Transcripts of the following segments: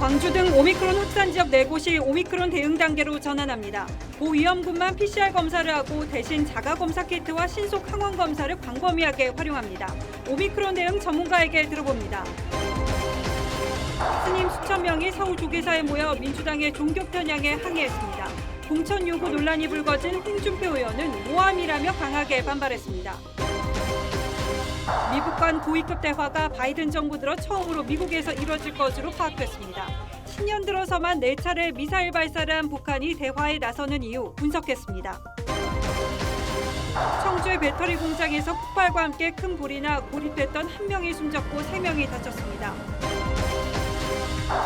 광주 등 오미크론 확산 지역 4곳이 오미크론 대응 단계로 전환합니다. 고위험군만 PCR 검사를 하고 대신 자가검사 키트와 신속 항원 검사를 광범위하게 활용합니다. 오미크론 대응 전문가에게 들어봅니다. 스님 수천 명이 서울 조계사에 모여 민주당의 종교 편향에 항의했습니다. 공천 요구 논란이 불거진 홍준표 의원은 모함이라며 강하게 반발했습니다. 미국 간 고위급 대화가 바이든 정부 들어 처음으로 미국에서 이뤄질 것으로 파악됐습니다. 10년 들어서만 4차례 미사일 발사를 한 북한이 대화에 나서는 이유 분석했습니다. 청주의 배터리 공장에서 폭발과 함께 큰 불이 나 고립됐던 1명이 숨졌고 3명이 다쳤습니다.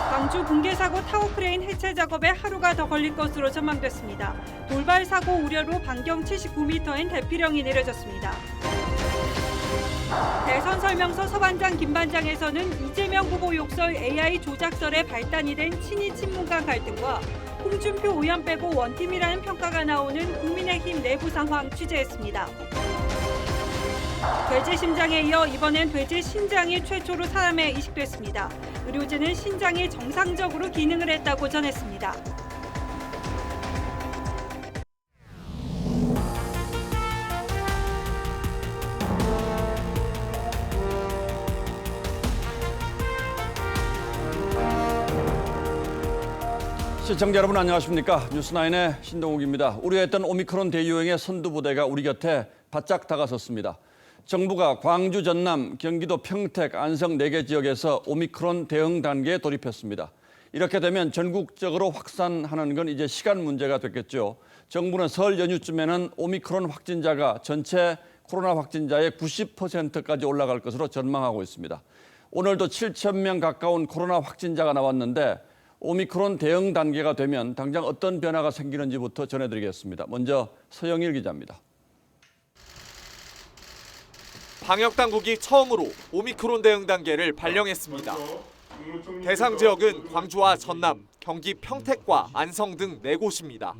광주 붕괴 사고 타워 크레인 해체 작업에 하루가 더 걸릴 것으로 전망됐습니다. 돌발 사고 우려로 반경 79m인 대피령이 내려졌습니다. 대선 설명서 서반장 김반장에서는 이재명 후보 욕설 AI 조작설에 발단이 된 친이 친문간 갈등과 홍준표 의원 빼고 원팀이라는 평가가 나오는 국민의힘 내부 상황 취재했습니다. 돼지 심장에 이어 이번엔 돼지 신장이 최초로 사람에 이식됐습니다. 의료진은 신장이 정상적으로 기능을 했다고 전했습니다. 시청자 여러분 안녕하십니까? 뉴스나인의 신동욱입니다. 우려했던 오미크론 대유행의 선두부대가 우리 곁에 바짝 다가섰습니다. 정부가 광주, 전남, 경기도 평택, 안성 4개 지역에서 오미크론 대응 단계에 돌입했습니다. 이렇게 되면 전국적으로 확산하는 건 이제 시간 문제가 됐겠죠. 정부는 설 연휴쯤에는 오미크론 확진자가 전체 코로나 확진자의 90%까지 올라갈 것으로 전망하고 있습니다. 오늘도 7천 명 가까운 코로나 확진자가 나왔는데 오미크론 대응 단계가 되면 당장 어떤 변화가 생기는지부터 전해드리겠습니다. 먼저 서영일 기자입니다. 방역당국이 처음으로 오미크론 대응 단계를 발령했습니다. 대상 지역은 광주와 전남, 경기 평택과 안성 등 4곳입니다.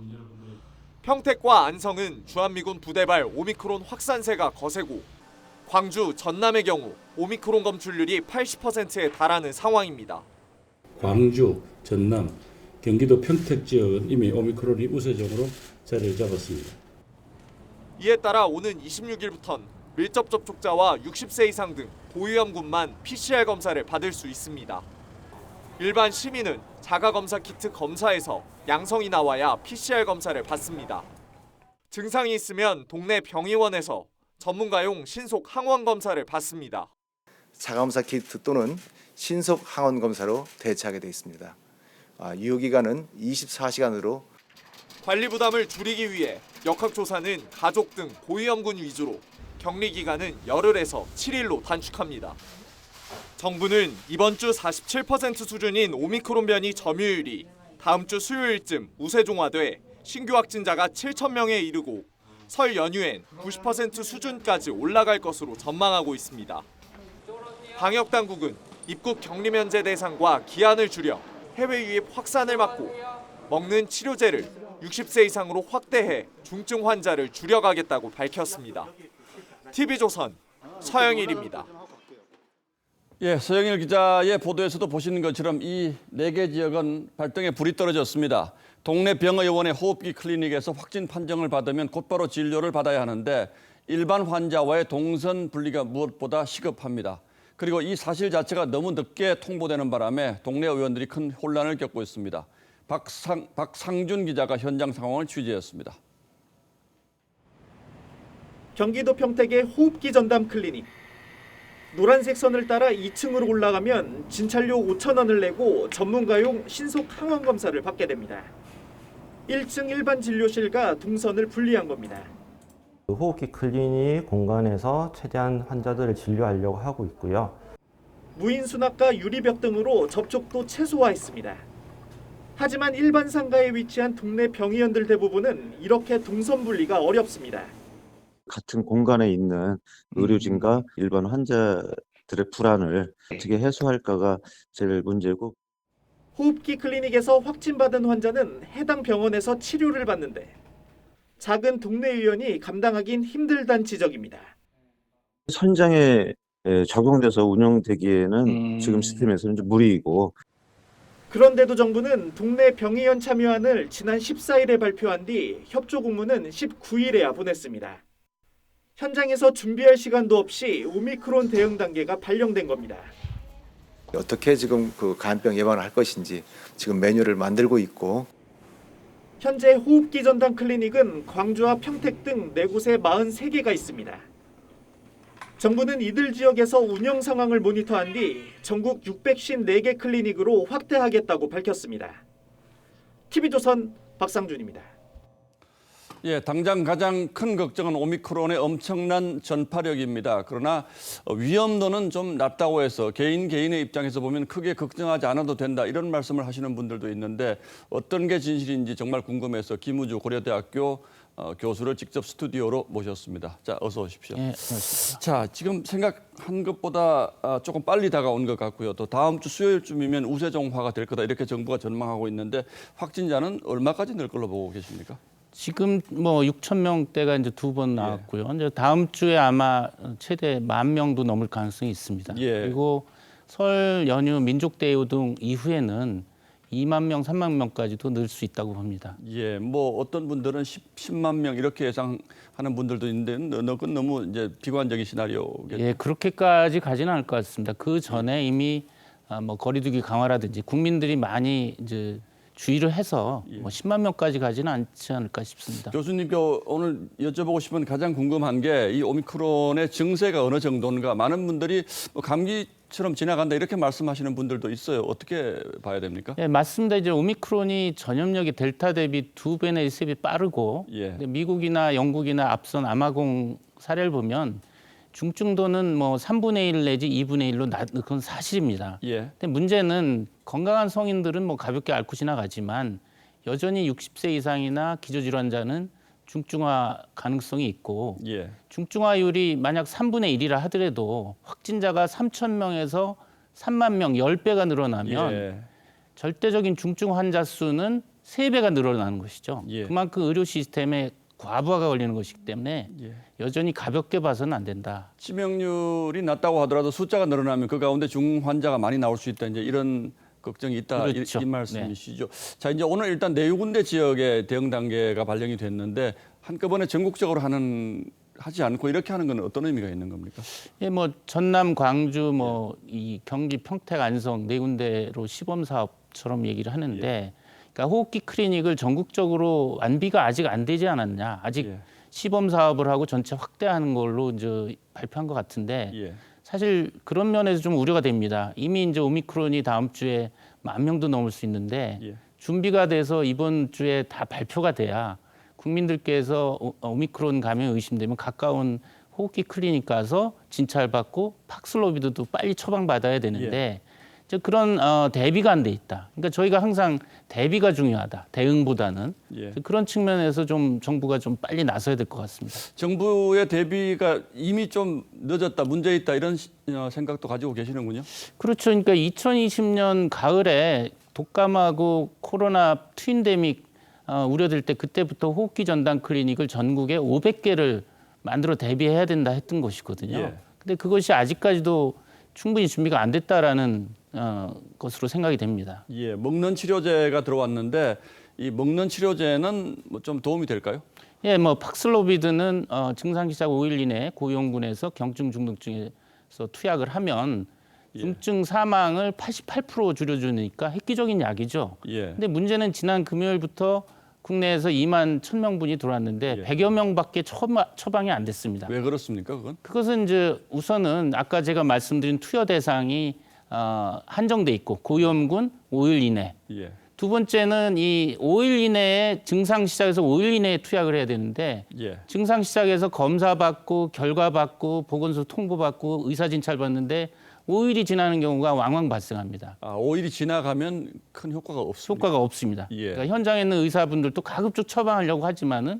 평택과 안성은 주한미군 부대발 오미크론 확산세가 거세고 광주, 전남의 경우 오미크론 검출률이 80%에 달하는 상황입니다. 광주, 전남, 경기도 평택 지역은 이미 오미크론이 우세종으로 자리를 잡았습니다. 이에 따라 오는 26일부터는 밀접 접촉자와 60세 이상 등 고위험군만 PCR 검사를 받을 수 있습니다. 일반 시민은 자가검사 키트 검사에서 양성이 나와야 PCR 검사를 받습니다. 증상이 있으면 동네 병의원에서 전문가용 신속 항원 검사를 받습니다. 자가검사 키트 또는 신속 항원 검사로 대체하게 되어 있습니다. 유효기간은 24시간으로 관리 부담을 줄이기 위해 역학조사는 가족 등 고위험군 위주로 격리 기간은 열흘에서 7일로 단축합니다. 정부는 이번 주 47% 수준인 오미크론 변이 점유율이 다음 주 수요일쯤 우세종화돼 신규 확진자가 7천 명에 이르고 설 연휴엔 90% 수준까지 올라갈 것으로 전망하고 있습니다. 방역당국은 입국 격리 면제 대상과 기한을 줄여 해외 유입 확산을 막고 먹는 치료제를 60세 이상으로 확대해 중증 환자를 줄여가겠다고 밝혔습니다. TV조선 서영일입니다. 예, 서영일 기자의 보도에서도 보시는 것처럼 이 4개 지역은 발등에 불이 떨어졌습니다. 동네 병의원의 호흡기 클리닉에서 확진 판정을 받으면 곧바로 진료를 받아야 하는데 일반 환자와의 동선 분리가 무엇보다 시급합니다. 그리고 이 사실 자체가 너무 늦게 통보되는 바람에 동네 의원들이 큰 혼란을 겪고 있습니다. 박상준 기자가 현장 상황을 취재했습니다. 경기도 평택의 호흡기 전담 클리닉. 노란색 선을 따라 2층으로 올라가면 진찰료 5,000원을 내고 전문가용 신속 항원 검사를 받게 됩니다. 1층 일반 진료실과 동선을 분리한 겁니다. 호흡기 클리닉 공간에서 최대한 환자들을 진료하려고 하고 있고요. 무인 수납과 유리벽 등으로 접촉도 최소화했습니다. 하지만 일반 상가에 위치한 동네 병의원들 대부분은 이렇게 동선 분리가 어렵습니다. 같은 공간에 있는 의료진과 일반 환자들의 불안을 어떻게 해소할까가 제일 문제고, 호흡기 클리닉에서 확진받은 환자는 해당 병원에서 치료를 받는데 작은 동네 의원이 감당하긴 힘들다는 지적입니다. 현장에 적용돼서 운영되기에는 지금 시스템에서는 좀 무리이고, 그런데도 정부는 동네 병의원 참여안을 지난 14일에 발표한 뒤 협조 공문은 19일에야 보냈습니다. 현장에서 준비할 시간도 없이 오미크론 대응 단계가 발령된 겁니다. 어떻게 지금 그 감염병 예방을 할 것인지 지금 매뉴얼을 만들고 있고 현재 호흡기 전담 클리닉은 광주와 평택 등 4곳에 43개가 있습니다. 정부는 이들 지역에서 운영 상황을 모니터한 뒤 전국 654개 클리닉으로 확대하겠다고 밝혔습니다. TV조선 박상준입니다. 예, 당장 가장 큰 걱정은 오미크론의 엄청난 전파력입니다. 그러나 위험도는 좀 낮다고 해서 개인의 입장에서 보면 크게 걱정하지 않아도 된다 이런 말씀을 하시는 분들도 있는데 어떤 게 진실인지 정말 궁금해서 김우주 고려대학교 교수를 직접 스튜디오로 모셨습니다. 자, 어서 오십시오. 네, 고맙습니다. 자, 지금 생각한 것보다 조금 빨리 다가온 것 같고요. 또 다음 주 수요일쯤이면 우세종화가 될 거다 이렇게 정부가 전망하고 있는데 확진자는 얼마까지 늘 걸로 보고 계십니까? 지금 뭐 6천 명대가 이제 2번 나왔고요. 이제 다음 주에 아마 최대 10,000명도 넘을 가능성이 있습니다. 예. 그리고 설 연휴 민족대유등 이후에는 2만 명, 3만 명까지도 늘 수 있다고 봅니다. 예, 뭐 어떤 분들은 10만 명 이렇게 예상하는 분들도 있는데 그건 너무 이제 비관적인 시나리오겠죠. 예, 그렇게까지 가지는 않을 것 같습니다. 그 전에 이미 뭐 거리두기 강화라든지 국민들이 많이 이제 주의를 해서 뭐 10만 명까지 가지는 않지 않을까 싶습니다. 교수님께 오늘 여쭤보고 싶은 가장 궁금한 게 이 오미크론의 증세가 어느 정도인가. 많은 분들이 뭐 감기처럼 지나간다 이렇게 말씀하시는 분들도 있어요. 어떻게 봐야 됩니까? 예, 맞습니다. 이제 오미크론이 전염력이 델타 대비 2배 내지 3배 빠르고 예. 근데 미국이나 영국이나 앞선 아마공 사례를 보면 중증도는 뭐 3분의 1 내지 2분의 1로 그건 사실입니다. 예. 근데 문제는 건강한 성인들은 뭐 가볍게 앓고 지나가지만 여전히 60세 이상이나 기저질환자는 중증화 가능성이 있고 예. 중증화율이 만약 3분의 1이라 하더라도 확진자가 3,000명에서 3만 명 10배가 늘어나면 예. 절대적인 중증 환자 수는 3배가 늘어나는 것이죠. 예. 그만큼 의료 시스템에 과부하가 걸리는 것이기 때문에 예. 여전히 가볍게 봐서는 안 된다. 치명률이 낮다고 하더라도 숫자가 늘어나면 그 가운데 중환자가 많이 나올 수 있다. 이제 이런 걱정이 있다. 그렇죠. 이 말씀이시죠. 자, 이제 오늘 일단 4군데 지역에 대응 단계가 발령이 됐는데 한꺼번에 전국적으로 하지 않고 이렇게 하는 건 어떤 의미가 있는 겁니까? 예, 뭐 전남, 광주, 뭐 이 경기, 평택, 안성 4군데로 시범 사업처럼 얘기를 하는데, 그러니까 호흡기 클리닉을 전국적으로 완비가 아직 안 되지 않았냐? 아직 예. 시범 사업을 하고 전체 확대하는 걸로 이제 발표한 것 같은데, 예. 사실 그런 면에서 좀 우려가 됩니다. 이미 이제 오미크론이 다음 주에 10,000명도 넘을 수 있는데 예. 준비가 돼서 이번 주에 다 발표가 돼야 국민들께서 오미크론 감염 의심되면 가까운 호흡기 클리닉 가서 진찰받고 팍슬로비드도 빨리 처방받아야 되는데 이제 그런 대비가 안 돼 있다. 그러니까 저희가 항상 대비가 중요하다. 대응보다는. 예. 그런 측면에서 좀 정부가 좀 빨리 나서야 될 것 같습니다. 정부의 대비가 이미 좀 늦었다, 문제 있다 이런 생각도 가지고 계시는군요. 그렇죠. 그러니까 2020년 가을에 독감하고 코로나 트윈데믹 우려될 때 그때부터 호흡기 전담 클리닉을 전국에 500개를 만들어 대비해야 된다 했던 것이거든요. 예. 근데 그것이 아직까지도 충분히 준비가 안 됐다라는 것으로 생각이 됩니다. 예, 먹는 치료제가 들어왔는데 이 먹는 치료제는 뭐 좀 도움이 될까요? 예, 뭐 팍슬로비드는 증상 시작 5일 이내 고위험군에서 경증 중등증에서 투약을 하면 중증 사망을 88% 줄여주니까 획기적인 약이죠. 예. 근데 문제는 지난 금요일부터 국내에서 2만 1,000명분이 들어왔는데 100여 명밖에 처방이 안 됐습니다. 왜 그렇습니까, 그건? 그것은 이제 우선은 아까 제가 말씀드린 투여 대상이 한정돼 있고 고위험군 5일 이내. 예. 두 번째는 이 5일 이내에 증상 시작해서 5일 이내에 투약을 해야 되는데 예. 증상 시작해서 검사 받고 결과 받고 보건소 통보 받고 의사 진찰 받는데 5일이 지나는 경우가 왕왕 발생합니다. 5일이 지나가면 큰 효과가 없습니다. 효과가 없습니다. 예. 그러니까 현장에 있는 의사분들도 가급적 처방하려고 하지만은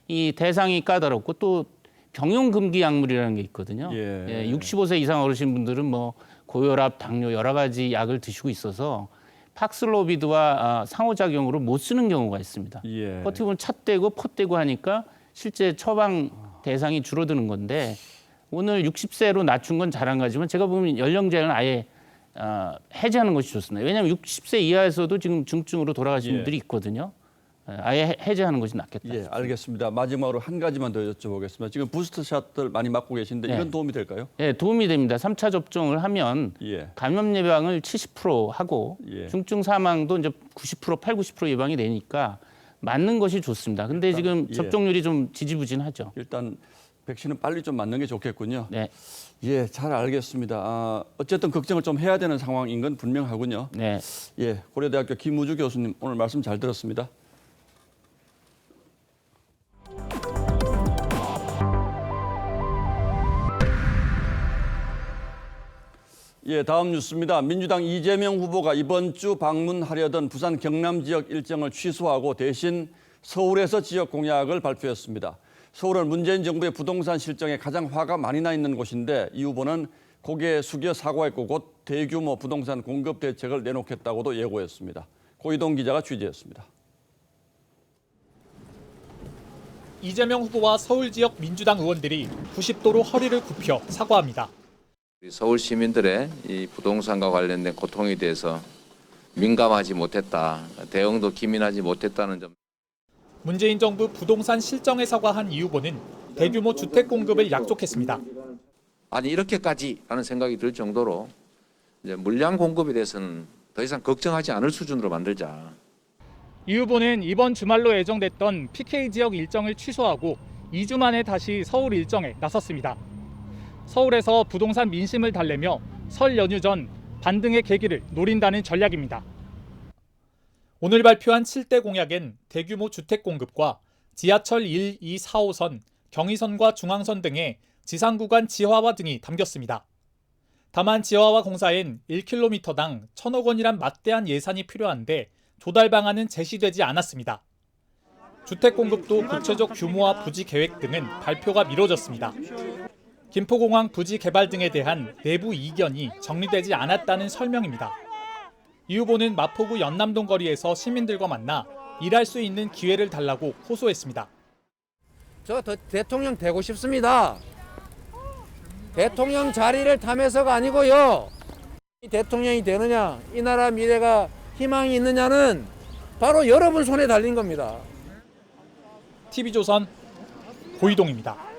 이 대상이 까다롭고 또 병용 금기 약물이라는 게 있거든요. 예. 65세 이상 어르신분들은 뭐 고혈압, 당뇨 여러 가지 약을 드시고 있어서 팍슬로비드와 상호작용으로 못 쓰는 경우가 있습니다. 예. 어떻게 보면 찻대고 포대고 하니까 실제 처방 대상이 줄어드는 건데 오늘 60세로 낮춘 건 잘한 거지만 제가 보면 연령 제한을 아예 해제하는 것이 좋습니다. 왜냐하면 60세 이하에서도 지금 중증으로 돌아가시는 예. 분들이 있거든요. 아예 해제하는 것이 낫겠다. 예, 알겠습니다. 마지막으로 한 가지만 더 여쭤보겠습니다. 지금 부스터샷들 많이 맞고 계신데 네. 이건 도움이 될까요? 예, 도움이 됩니다. 3차 접종을 하면 예. 감염 예방을 70% 하고 예. 중증 사망도 이제 90%, 90% 예방이 되니까 맞는 것이 좋습니다. 근데 지금 예. 접종률이 좀 지지부진하죠. 일단 백신은 빨리 좀 맞는 게 좋겠군요. 네. 예, 잘 알겠습니다. 어쨌든 걱정을 좀 해야 되는 상황인 건 분명하군요. 네. 예, 고려대학교 김우주 교수님 오늘 말씀 잘 들었습니다. 예, 다음 뉴스입니다. 민주당 이재명 후보가 이번 주 방문하려던 부산 경남 지역 일정을 취소하고 대신 서울에서 지역 공약을 발표했습니다. 서울은 문재인 정부의 부동산 실정에 가장 화가 많이 나 있는 곳인데 이 후보는 고개 숙여 사과했고 곧 대규모 부동산 공급 대책을 내놓겠다고도 예고했습니다. 고이동 기자가 취재했습니다. 이재명 후보와 서울 지역 민주당 의원들이 90도로 허리를 굽혀 사과합니다. 서울 시민들의 이 부동산과 관련된 고통에 대해서 민감하지 못했다, 대응도 기민하지 못했다는 점. 문재인 정부 부동산 실정에 사과한 이 후보는 대규모 주택 공급을 약속했습니다. 아니 이렇게까지라는 생각이 들 정도로 이제 물량 공급에 대해서는 더 이상 걱정하지 않을 수준으로 만들자. 이 후보는 이번 주말로 예정됐던 PK 지역 일정을 취소하고 2주 만에 다시 서울 일정에 나섰습니다. 서울에서 부동산 민심을 달래며 설 연휴 전 반등의 계기를 노린다는 전략입니다. 오늘 발표한 7대 공약엔 대규모 주택 공급과 지하철 1, 2, 4호선, 경의선과 중앙선 등의 지상구간 지하화 등이 담겼습니다. 다만 지하화 공사엔 1km당 1,000억 원이란 막대한 예산이 필요한데 조달 방안은 제시되지 않았습니다. 주택 공급도 구체적 규모와 부지 계획 등은 발표가 미뤄졌습니다. 김포공항 부지 개발 등에 대한 내부 이견이 정리되지 않았다는 설명입니다. 이 후보는 마포구 연남동 거리에서 시민들과 만나 일할 수 있는 기회를 달라고 호소했습니다. 저 대통령 되고 싶습니다. 대통령 자리를 탐해서가 아니고요. 이 대통령이 되느냐, 이 나라 미래가 희망이 있느냐는 바로 여러분 손에 달린 겁니다. TV조선 고이동입니다.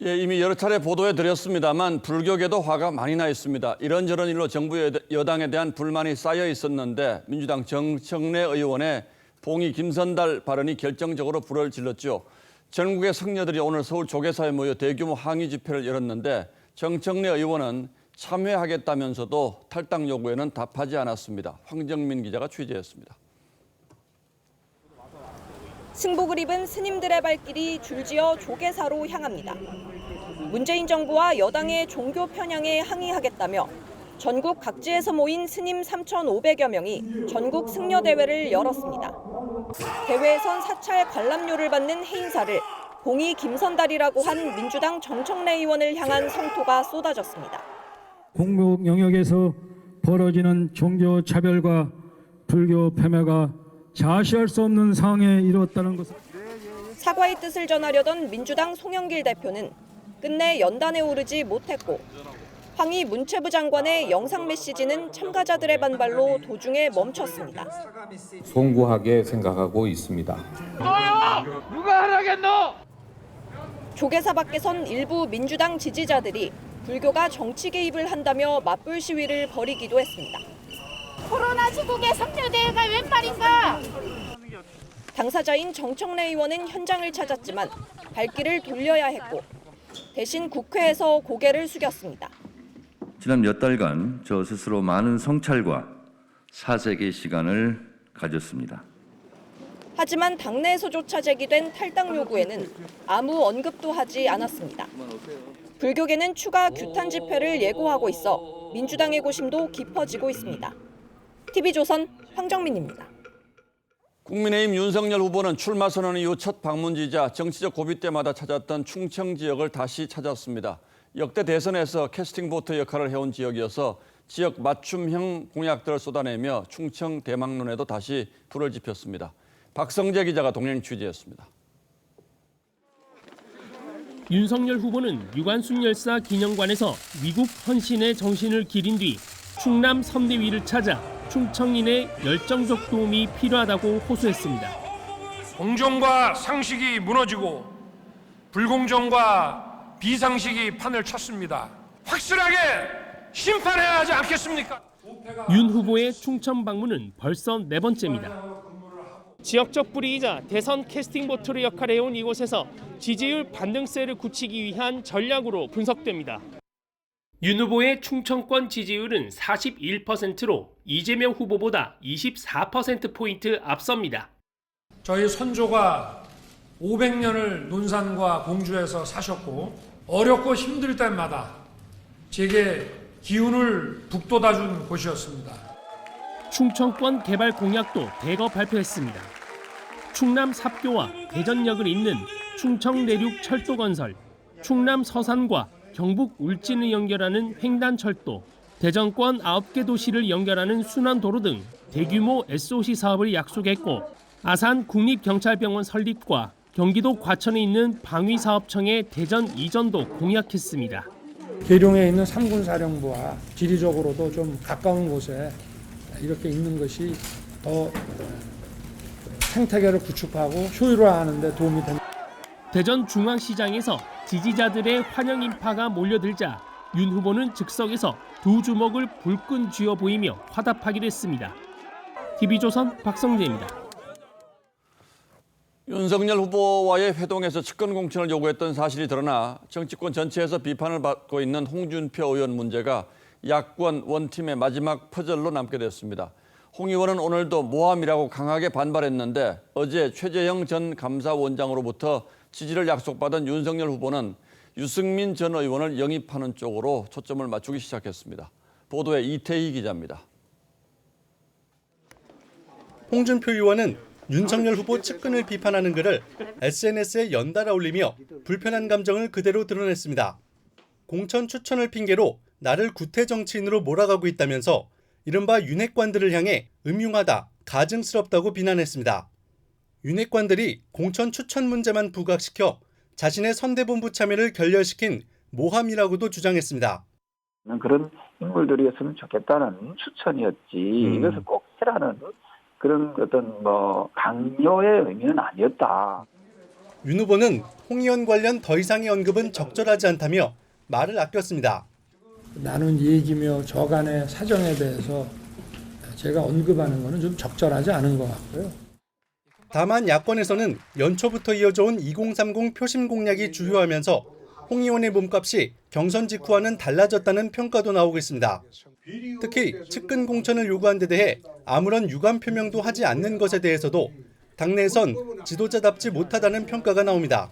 예, 이미 여러 차례 보도해 드렸습니다만 불교계도 화가 많이 나 있습니다. 이런저런 일로 정부 여당에 대한 불만이 쌓여 있었는데 민주당 정청래 의원의 봉이 김선달 발언이 결정적으로 불을 질렀죠. 전국의 성녀들이 오늘 서울 조계사에 모여 대규모 항의 집회를 열었는데 정청래 의원은 참여하겠다면서도 탈당 요구에는 답하지 않았습니다. 황정민 기자가 취재했습니다. 승복을 입은 스님들의 발길이 줄지어 조계사로 향합니다. 문재인 정부와 여당의 종교 편향에 항의하겠다며 전국 각지에서 모인 스님 3,500여 명이 전국 승려대회를 열었습니다. 대회에선 사찰 관람료를 받는 해인사를 봉이 김선달이라고 한 민주당 정청래 의원을 향한 성토가 쏟아졌습니다. 공목 영역에서 벌어지는 종교 차별과 불교 폄훼가 자시할 수 없는 상황에 이르렀다는 것을. 사과의 뜻을 전하려던 민주당 송영길 대표는 끝내 연단에 오르지 못했고 황희 문체부 장관의 영상 메시지는 참가자들의 반발로 도중에 멈췄습니다. 송구하게 생각하고 있습니다. 너요! 누가 하라겠노? 조계사 밖에선 일부 민주당 지지자들이 불교가 정치 개입을 한다며 맞불 시위를 벌이기도 했습니다. 코로나 시국에 성녀대회가 웬 말인가? 당사자인 정청래 의원은 현장을 찾았지만 발길을 돌려야 했고 대신 국회에서 고개를 숙였습니다. 지난 몇 달간 저 스스로 많은 성찰과 사색의 시간을 가졌습니다. 하지만 당내에서조차 제기된 탈당 요구에는 아무 언급도 하지 않았습니다. 불교계는 추가 규탄 집회를 예고하고 있어 민주당의 고심도 깊어지고 있습니다. TV조선 황정민입니다. 국민의힘 윤석열 후보는 출마 선언 이후 첫 방문지자 정치적 고비 때마다 찾았던 충청 지역을 다시 찾았습니다. 역대 대선에서 캐스팅보트 역할을 해온 지역이어서 지역 맞춤형 공약들을 쏟아내며 충청 대망론에도 다시 불을 지폈습니다. 박성재 기자가 동행 취재했습니다. 윤석열 후보는 유관순 열사 기념관에서 위국 헌신의 정신을 기린 뒤 충남 선대위를 찾아 충청인의 열정적 도움이 필요하다고 호소했습니다. 공정과 상식이 무너지고 불공정과 비상식이 판을 쳤습니다. 확실하게 심판해야 하지 않겠습니까? 윤 후보의 충청 방문은 벌써 4번째입니다. 지역적 뿌리이자 대선 캐스팅 보트의 역할을 해온 이곳에서 지지율 반등세를 굳히기 위한 전략으로 분석됩니다. 윤 후보의 충청권 지지율은 41%로 이재명 후보보다 24%포인트 앞섭니다. 저희 선조가 500년을 논산과 공주에서 사셨고 어렵고 힘들 때마다 제게 기운을 북돋아준 곳이었습니다. 충청권 개발 공약도 대거 발표했습니다. 충남 삽교와 대전역을 잇는 충청 내륙 철도 건설, 충남 서산과 경북 울진을 연결하는 횡단철도, 대전권 9개 도시를 연결하는 순환도로 등 대규모 SOC 사업을 약속했고 아산 국립경찰병원 설립과 경기도 과천에 있는 방위사업청의 대전 이전도 공약했습니다. 계룡에 있는 삼군사령부와 지리적으로도 좀 가까운 곳에 이렇게 있는 것이 더 생태계를 구축하고 효율화하는 데 도움이 됩니다. 대전 중앙시장에서 지지자들의 환영 인파가 몰려들자 윤 후보는 즉석에서 두 주먹을 불끈 쥐어 보이며 화답하기로 했습니다. TV조선 박성재입니다. 윤석열 후보와의 회동에서 측근 공천을 요구했던 사실이 드러나 정치권 전체에서 비판을 받고 있는 홍준표 의원 문제가 야권 원팀의 마지막 퍼즐로 남게 됐습니다. 홍 의원은 오늘도 모함이라고 강하게 반발했는데 어제 최재형 전 감사원장으로부터 지지를 약속받은 윤석열 후보는 유승민 전 의원을 영입하는 쪽으로 초점을 맞추기 시작했습니다. 보도에 이태희 기자입니다. 홍준표 의원은 윤석열 후보 측근을 비판하는 글을 SNS에 연달아 올리며 불편한 감정을 그대로 드러냈습니다. 공천 추천을 핑계로 나를 구태 정치인으로 몰아가고 있다면서 이른바 윤핵관들을 향해 음흉하다, 가증스럽다고 비난했습니다. 윤핵관들이 공천 추천 문제만 부각시켜 자신의 선대본부 참여를 결렬시킨 모함이라고도 주장했습니다. 그런 인물들이었으면 좋겠다는 추천이었지 이것을 꼭 해라는 그런 어떤 강요의 의미는 아니었다. 윤 후보는 홍 의원 관련 더 이상의 언급은 적절하지 않다며 말을 아꼈습니다. 나눈 얘기며 저간의 사정에 대해서 제가 언급하는 것은 좀 적절하지 않은 것 같고요. 다만 야권에서는 연초부터 이어져온 2030 표심 공약이 주요하면서 홍 의원의 몸값이 경선 직후와는 달라졌다는 평가도 나오고 있습니다. 특히 측근 공천을 요구한 데 대해 아무런 유감 표명도 하지 않는 것에 대해서도 당내에선 지도자답지 못하다는 평가가 나옵니다.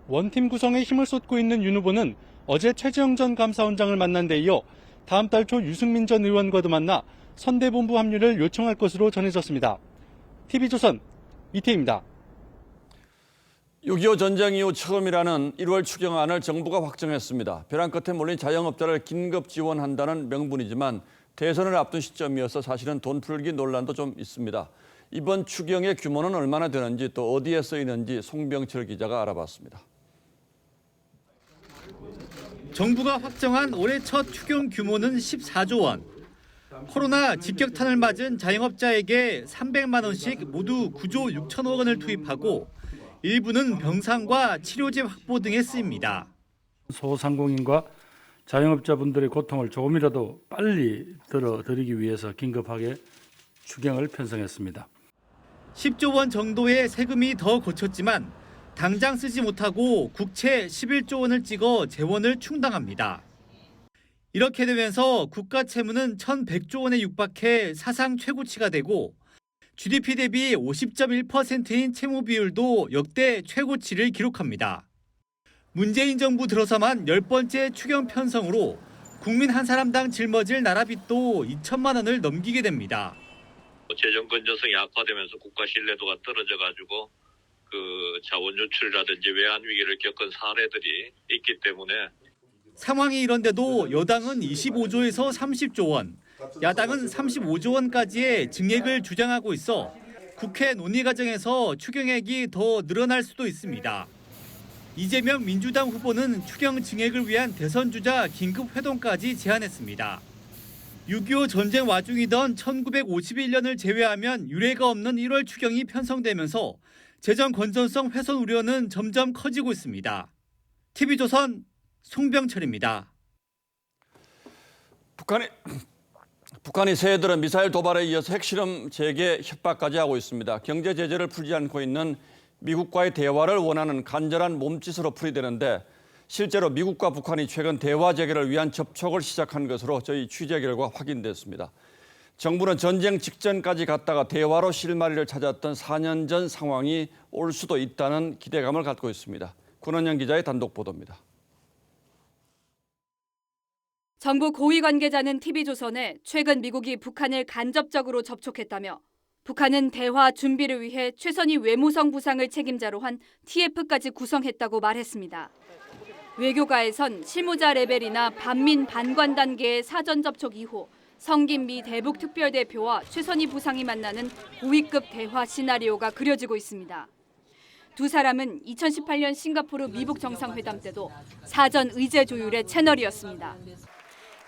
원팀 구성에 힘을 쏟고 있는 윤 후보는 어제 최재형 전 감사원장을 만난 데 이어 다음 달 초 유승민 전 의원과도 만나 선대본부 합류를 요청할 것으로 전해졌습니다. TV조선 이태희입니다. 6.25 전쟁 이후 처음이라는 1월 추경안을 정부가 확정했습니다. 벼랑 끝에 몰린 자영업자를 긴급 지원한다는 명분이지만 대선을 앞둔 시점이어서 사실은 돈 풀기 논란도 좀 있습니다. 이번 추경의 규모는 얼마나 되는지 또 어디에 쓰이는지 송병철 기자가 알아봤습니다. 정부가 확정한 올해 첫 추경 규모는 14조 원. 코로나 직격탄을 맞은 자영업자에게 300만 원씩 모두 9조 6천억 원을 투입하고 일부는 병상과 치료제 확보 등에 쓰입니다. 소상공인과 자영업자분들의 고통을 조금이라도 빨리 덜어드리기 위해서 긴급하게 추경을 편성했습니다. 10조 원 정도의 세금이 더 거쳤지만 당장 쓰지 못하고 국채 11조 원을 찍어 재원을 충당합니다. 이렇게 되면서 국가 채무는 1,100조 원에 육박해 사상 최고치가 되고 GDP 대비 50.1%인 채무 비율도 역대 최고치를 기록합니다. 문재인 정부 들어서만 10번째 추경 편성으로 국민 한 사람당 짊어질 나라빚도 2천만 원을 넘기게 됩니다. 재정 건전성이 악화되면서 국가 신뢰도가 떨어져가지고 자원 유출이라든지 외환 위기를 겪은 사례들이 있기 때문에 상황이 이런데도 여당은 25조에서 30조 원, 야당은 35조 원까지의 증액을 주장하고 있어 국회 논의 과정에서 추경액이 더 늘어날 수도 있습니다. 이재명 민주당 후보는 추경 증액을 위한 대선 주자 긴급 회동까지 제안했습니다. 6.25 전쟁 와중이던 1951년을 제외하면 유례가 없는 1월 추경이 편성되면서 재정 건전성 훼손 우려는 점점 커지고 있습니다. TV조선 송병철입니다. 북한이 새해 들어 미사일 도발에 이어서 핵실험 재개 협박까지 하고 있습니다. 경제 제재를 풀지 않고 있는 미국과의 대화를 원하는 간절한 몸짓으로 풀이되는데 실제로 미국과 북한이 최근 대화 재개를 위한 접촉을 시작한 것으로 저희 취재 결과 확인됐습니다. 정부는 전쟁 직전까지 갔다가 대화로 실마리를 찾았던 4년 전 상황이 올 수도 있다는 기대감을 갖고 있습니다. 권원영 기자의 단독 보도입니다. 정부 고위 관계자는 TV조선에 최근 미국이 북한을 간접적으로 접촉했다며 북한은 대화 준비를 위해 최선희 외무성 부상을 책임자로 한 TF까지 구성했다고 말했습니다. 외교가에선 실무자 레벨이나 반민 반관 단계의 사전 접촉 이후 성김 미 대북 특별대표와 최선희 부상이 만나는 고위급 대화 시나리오가 그려지고 있습니다. 두 사람은 2018년 싱가포르 미북 정상회담 때도 사전 의제 조율의 채널이었습니다.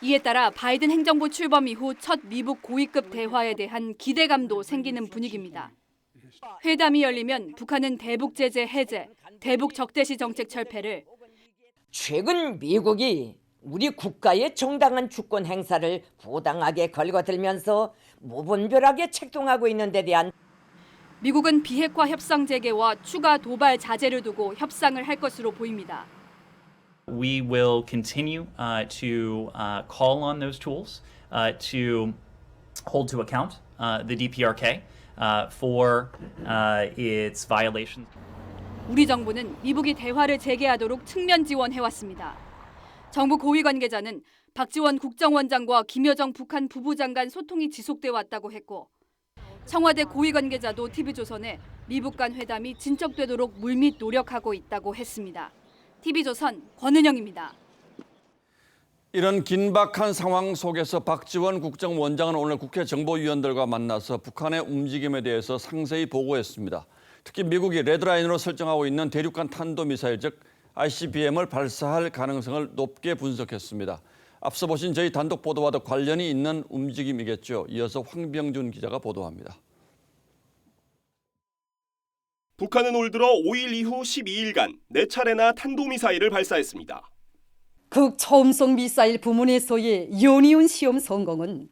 이에 따라 바이든 행정부 출범 이후 첫 미북 고위급 대화에 대한 기대감도 생기는 분위기입니다. 회담이 열리면 북한은 대북 제재 해제, 대북 적대시 정책 철폐를 최근 미국이 우리 국가의 정당한 주권 행사를 부당하게 걸거들면서 무분별하게 책동하고 있는 데 대한 미국은 비핵화 협상 재개와 추가 도발 자제를 두고 협상을 할 것으로 보입니다. We will continue to call on those tools to hold to account the DPRK for its violations. 우리 정부는 미국이 대화를 재개하도록 측면 지원해왔습니다. 정부 고위 관계자는 박지원 국정원장과 김여정 북한 부부장간 소통이 지속돼 왔다고 했고 청와대 고위 관계자도 TV조선에 미북 간 회담이 진척되도록 물밑 노력하고 있다고 했습니다. TV조선 권은영입니다. 이런 긴박한 상황 속에서 박지원 국정원장은 오늘 국회 정보위원들과 만나서 북한의 움직임에 대해서 상세히 보고했습니다. 특히 미국이 레드라인으로 설정하고 있는 대륙간 탄도미사일 즉 ICBM을 발사할 가능성을 높게 분석했습니다. 앞서 보신 저희 단독 보도와도 관련이 있는 움직임이겠죠. 이어서 황병준 기자가 보도합니다. 북한은 올 들어 5일 이후 12일간 4차례나 탄도미사일을 발사했습니다. 극초음속 미사일 부문에서의 연이은 시험 성공은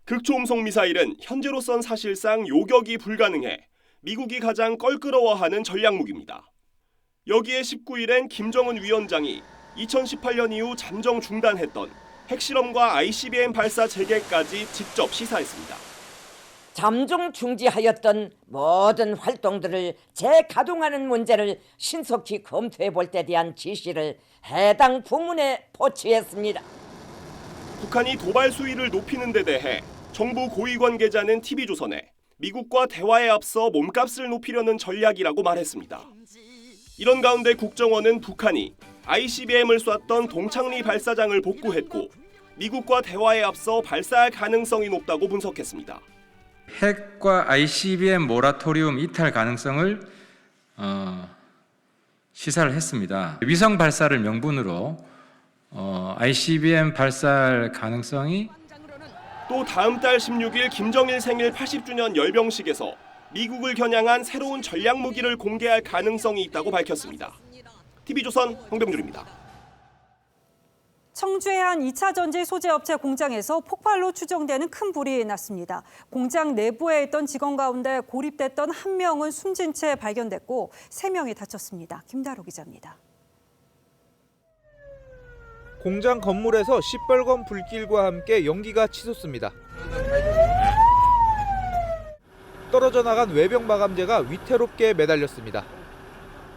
극초음속 미사일은 현재로선 사실상 요격이 불가능해 미국이 가장 껄끄러워하는 전략무기입니다. 여기에 19일엔 김정은 위원장이 2018년 이후 잠정 중단했던 핵실험과 ICBM 발사 재개까지 직접 시사했습니다. 잠정 중지하였던 모든 활동들을 재가동하는 문제를 신속히 검토해 볼 때 대한 지시를 해당 부문에 포치했습니다. 북한이 도발 수위를 높이는 데 대해 정부 고위 관계자는 TV조선에 미국과 대화에 앞서 몸값을 높이려는 전략이라고 말했습니다. 이런 가운데 국정원은 북한이 ICBM을 쐈던 동창리 발사장을 복구했고 미국과 대화에 앞서 발사할 가능성이 높다고 분석했습니다. 핵과 ICBM 모라토리움 이탈 가능성을 시사를 했습니다. 위성 발사를 명분으로 ICBM 발사할 가능성이 또 다음 달 16일 김정일 생일 80주년 열병식에서 미국을 겨냥한 새로운 전략 무기를 공개할 가능성이 있다고 밝혔습니다. TV조선 황병준입니다. 청주의 한 2차 전지 소재 업체 공장에서 폭발로 추정되는 큰 불이 났습니다. 공장 내부에 있던 직원 가운데 고립됐던 한 명은 숨진 채 발견됐고 3명이 다쳤습니다. 김다로 기자입니다. 공장 건물에서 시뻘건 불길과 함께 연기가 치솟습니다. 떨어져 나간 외벽 마감재가 위태롭게 매달렸습니다.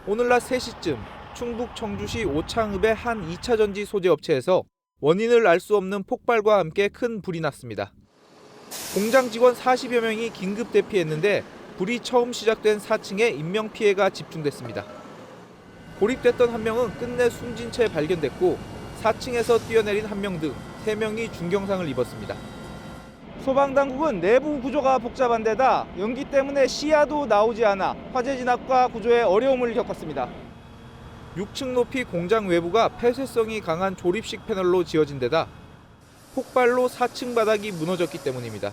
오늘 낮 3시쯤 충북 청주시 오창읍의 한 2차 전지 소재 업체에서 원인을 알 수 없는 폭발과 함께 큰 불이 났습니다. 공장 직원 40여 명이 긴급 대피했는데 불이 처음 시작된 4층에 인명피해가 집중됐습니다. 고립됐던 한 명은 끝내 숨진 채 발견됐고 4층에서 뛰어내린 한 명 등 3명이 중경상을 입었습니다. 소방당국은 내부 구조가 복잡한 데다 연기 때문에 시야도 나오지 않아 화재 진압과 구조에 어려움을 겪었습니다. 6층 높이 공장 외부가 폐쇄성이 강한 조립식 패널로 지어진 데다 폭발로 4층 바닥이 무너졌기 때문입니다.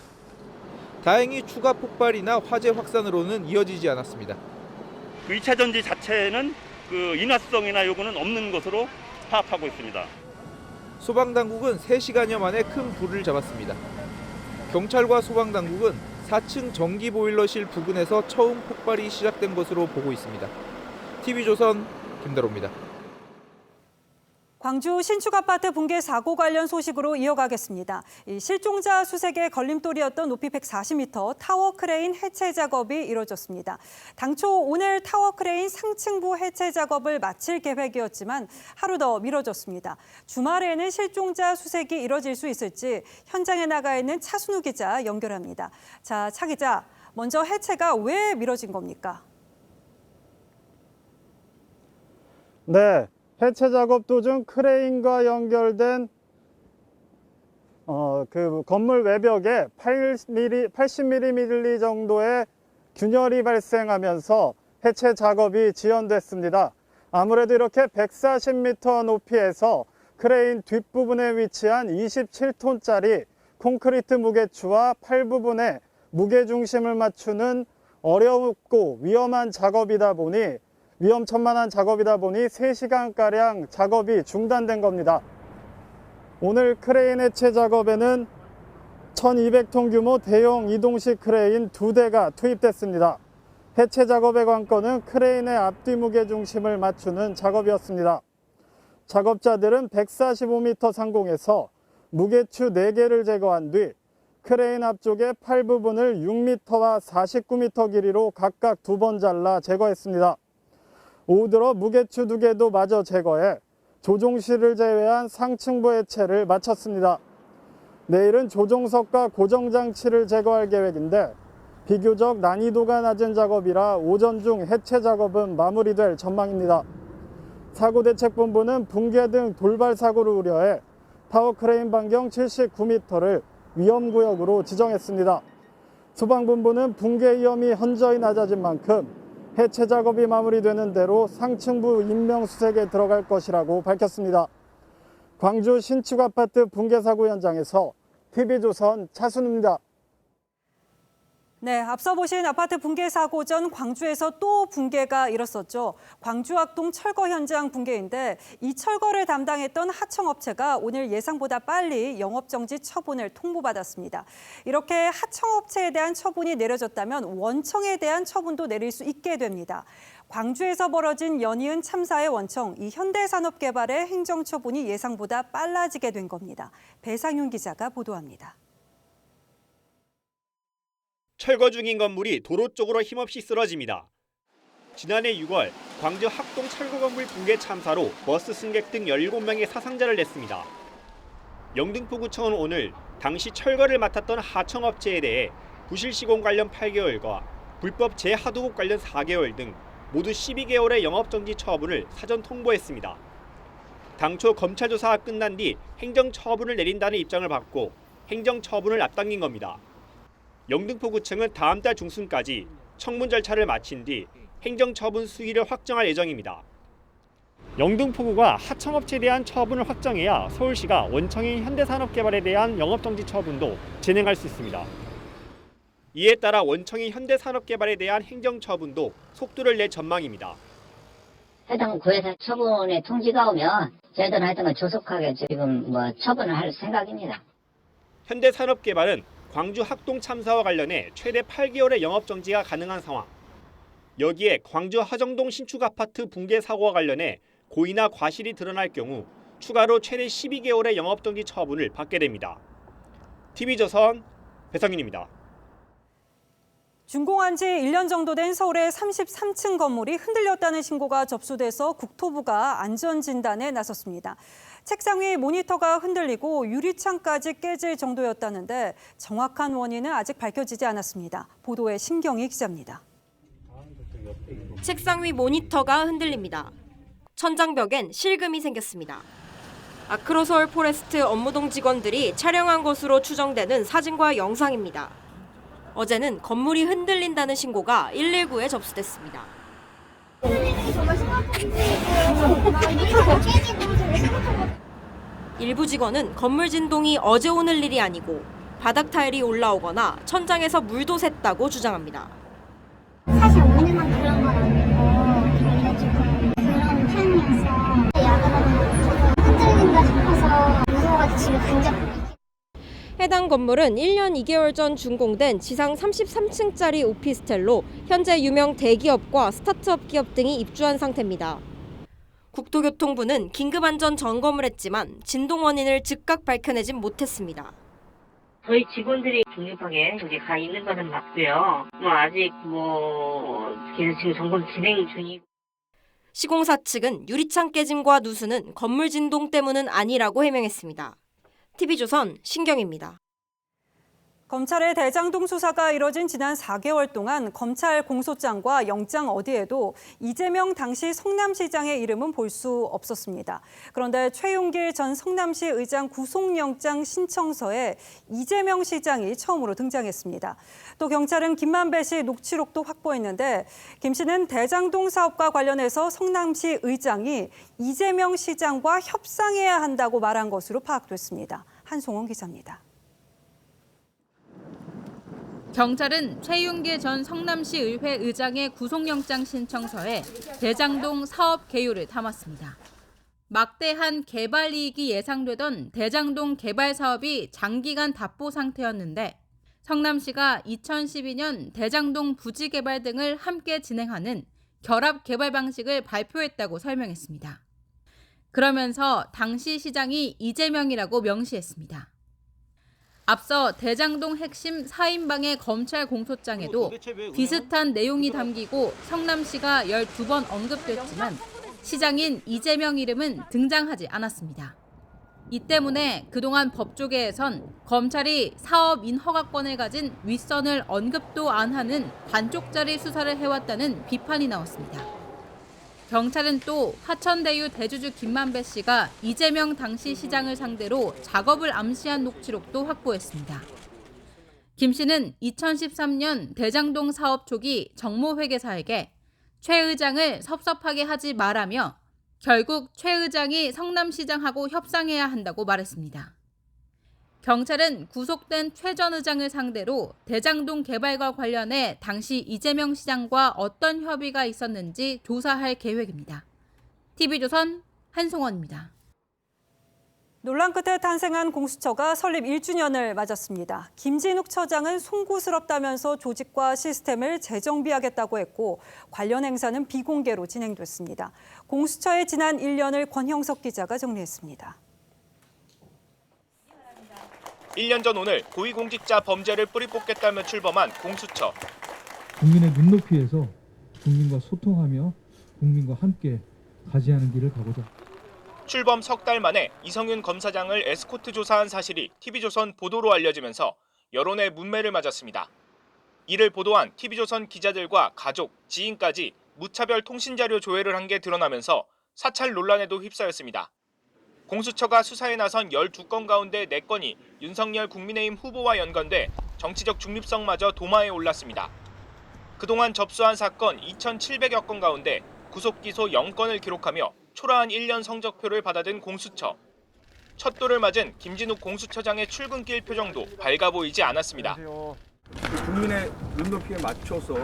다행히 추가 폭발이나 화재 확산으로는 이어지지 않았습니다. 2차 전지 자체는 인화성이나 요구는 없는 것으로 파악하고 있습니다. 소방당국은 3시간여 만에 큰 불을 잡았습니다. 경찰과 소방당국은 4층 전기 보일러실 부근에서 처음 폭발이 시작된 것으로 보고 있습니다. TV조선 김다로입니다. 광주 신축 아파트 붕괴 사고 관련 소식으로 이어가겠습니다. 실종자 수색의 걸림돌이었던 높이 140m 타워 크레인 해체 작업이 이뤄졌습니다. 당초 오늘 타워 크레인 상층부 해체 작업을 마칠 계획이었지만 하루 더 미뤄졌습니다. 주말에는 실종자 수색이 이뤄질 수 있을지 현장에 나가 있는 차순우 기자 연결합니다. 자, 차 기자, 먼저 해체가 왜 미뤄진 겁니까? 네. 해체 작업 도중 크레인과 연결된 건물 외벽에 80mm 정도의 균열이 발생하면서 해체 작업이 지연됐습니다. 아무래도 이렇게 140m 높이에서 크레인 뒷부분에 위치한 27톤짜리 콘크리트 무게추와 팔 부분에 무게중심을 맞추는 어렵고 위험천만한 작업이다 보니 3시간가량 작업이 중단된 겁니다. 오늘 크레인 해체 작업에는 1200톤 규모 대형 이동식 크레인 2대가 투입됐습니다. 해체 작업의 관건은 크레인의 앞뒤 무게중심을 맞추는 작업이었습니다. 작업자들은 145m 상공에서 무게추 4개를 제거한 뒤 크레인 앞쪽의 팔 부분을 6m와 49m 길이로 각각 2번 잘라 제거했습니다. 오후 들어 무게추 2개도 마저 제거해 조종실을 제외한 상층부 해체를 마쳤습니다. 내일은 조종석과 고정장치를 제거할 계획인데 비교적 난이도가 낮은 작업이라 오전 중 해체 작업은 마무리될 전망입니다. 사고대책본부는 붕괴 등 돌발 사고를 우려해 타워 크레인 반경 79m를 위험구역으로 지정했습니다. 소방본부는 붕괴 위험이 현저히 낮아진 만큼 해체 작업이 마무리되는 대로 상층부 인명수색에 들어갈 것이라고 밝혔습니다. 광주 신축 아파트 붕괴 사고 현장에서 TV조선 차순우입니다. 네, 앞서 보신 아파트 붕괴 사고 전 광주에서 또 붕괴가 일었었죠. 광주 학동 철거 현장 붕괴인데 이 철거를 담당했던 하청업체가 오늘 예상보다 빨리 영업정지 처분을 통보받았습니다. 이렇게 하청업체에 대한 처분이 내려졌다면 원청에 대한 처분도 내릴 수 있게 됩니다. 광주에서 벌어진 연이은 참사의 원청, 이 현대산업개발의 행정처분이 예상보다 빨라지게 된 겁니다. 배상윤 기자가 보도합니다. 철거 중인 건물이 도로 쪽으로 힘없이 쓰러집니다. 지난해 6월 광주 학동 철거 건물 붕괴 참사로 버스 승객 등 17명의 사상자를 냈습니다. 영등포구청은 오늘 당시 철거를 맡았던 하청업체에 대해 부실 시공 관련 8개월과 불법 재하도급 관련 4개월 등 모두 12개월의 영업정지 처분을 사전 통보했습니다. 당초 검찰 조사가 끝난 뒤 행정처분을 내린다는 입장을 받고 행정처분을 앞당긴 겁니다. 영등포구청은 다음 달 중순까지 청문 절차를 마친 뒤 행정처분 수위를 확정할 예정입니다. 영등포구가 하청업체에 대한 처분을 확정해야 서울시가 원청인 현대산업개발에 대한 영업정지 처분도 진행할 수 있습니다. 이에 따라 원청인 현대산업개발에 대한 행정처분도 속도를 낼 전망입니다. 해당 구회사 처분의 통지가 오면 저희들은 하여튼 조속하게 지금 처분을 할 생각입니다. 현대산업개발은 광주 학동 참사와 관련해 최대 8개월의 영업정지가 가능한 상황. 여기에 광주 하정동 신축 아파트 붕괴 사고와 관련해 고의나 과실이 드러날 경우 추가로 최대 12개월의 영업정지 처분을 받게 됩니다. TV조선 배상윤입니다. 준공한 지 1년 정도 된 서울의 33층 건물이 흔들렸다는 신고가 접수돼서 국토부가 안전진단에 나섰습니다. 책상 위 모니터가 흔들리고 유리창까지 깨질 정도였다는데 정확한 원인은 아직 밝혀지지 않았습니다. 보도에 신경희 기자입니다. 책상 위 모니터가 흔들립니다. 천장벽엔 실금이 생겼습니다. 아크로서울 포레스트 업무동 직원들이 촬영한 것으로 추정되는 사진과 영상입니다. 어제는 건물이 흔들린다는 신고가 119에 접수됐습니다. 일부 직원은 건물 진동이 어제 오늘 일이 아니고 바닥 타일이 올라오거나 천장에서 물도 샜다고 주장합니다. 사실 오늘만 그런 건 아니고 그런 편이어서 야간에 흔들린다 싶어서 무서워가지고 집에 간접. 해당 건물은 1년 2개월 전 준공된 지상 33층짜리 오피스텔로 현재 유명 대기업과 스타트업 기업 등이 입주한 상태입니다. 국토교통부는 긴급안전 점검을 했지만 진동 원인을 즉각 밝혀내진 못했습니다. 저희 직원들이 중립하게 여기 가 있는 거는 맞고요. 아직 지금 점검 진행 중이고. 시공사 측은 유리창 깨짐과 누수는 건물 진동 때문은 아니라고 해명했습니다. TV조선 신경입니다. 검찰의 대장동 수사가 이뤄진 지난 4개월 동안 검찰 공소장과 영장 어디에도 이재명 당시 성남시장의 이름은 볼 수 없었습니다. 그런데 최윤길 전 성남시 의장 구속영장 신청서에 이재명 시장이 처음으로 등장했습니다. 또 경찰은 김만배 씨 녹취록도 확보했는데 김 씨는 대장동 사업과 관련해서 성남시 의장이 이재명 시장과 협상해야 한다고 말한 것으로 파악됐습니다. 한송원 기자입니다. 경찰은 최윤길 전 성남시 의회 의장의 구속영장 신청서에 대장동 사업 개요를 담았습니다. 막대한 개발 이익이 예상되던 대장동 개발 사업이 장기간 답보 상태였는데 성남시가 2012년 대장동 부지 개발 등을 함께 진행하는 결합 개발 방식을 발표했다고 설명했습니다. 그러면서 당시 시장이 이재명이라고 명시했습니다. 앞서 대장동 핵심 4인방의 검찰 공소장에도 비슷한 내용이 담기고 성남시가 12번 언급됐지만 시장인 이재명 이름은 등장하지 않았습니다. 이 때문에 그동안 법조계에선 검찰이 사업인 허가권을 가진 윗선을 언급도 안 하는 반쪽짜리 수사를 해왔다는 비판이 나왔습니다. 경찰은 또 화천대유 대주주 김만배 씨가 이재명 당시 시장을 상대로 작업을 암시한 녹취록도 확보했습니다. 김 씨는 2013년 대장동 사업 초기 정모회계사에게 최 의장을 섭섭하게 하지 말라며 결국 최 의장이 성남시장하고 협상해야 한다고 말했습니다. 경찰은 구속된 최 전 의장을 상대로 대장동 개발과 관련해 당시 이재명 시장과 어떤 협의가 있었는지 조사할 계획입니다. TV조선 한송원입니다. 논란 끝에 탄생한 공수처가 설립 1주년을 맞았습니다. 김진욱 처장은 송구스럽다면서 조직과 시스템을 재정비하겠다고 했고 관련 행사는 비공개로 진행됐습니다. 공수처의 지난 1년을 권형석 기자가 정리했습니다. 1년 전 오늘 고위공직자 범죄를 뿌리 뽑겠다며 출범한 공수처. 국민의 눈높이에서 국민과 소통하며 국민과 함께 가지하는 길을 가고자. 출범 석 달 만에 이성윤 검사장을 에스코트 조사한 사실이 TV조선 보도로 알려지면서 여론의 문매를 맞았습니다. 이를 보도한 TV조선 기자들과 가족, 지인까지 무차별 통신자료 조회를 한 게 드러나면서 사찰 논란에도 휩싸였습니다. 공수처가 수사에 나선 12건 가운데 4건이 윤석열 국민의힘 후보와 연관돼 정치적 중립성마저 도마에 올랐습니다. 그동안 접수한 사건 2,700여 건 가운데 구속 기소 0건을 기록하며 초라한 1년 성적표를 받아든 공수처. 첫 돌을 맞은 김진욱 공수처장의 출근길 표정도 밝아 보이지 않았습니다. 국민의 눈높이에 맞춰서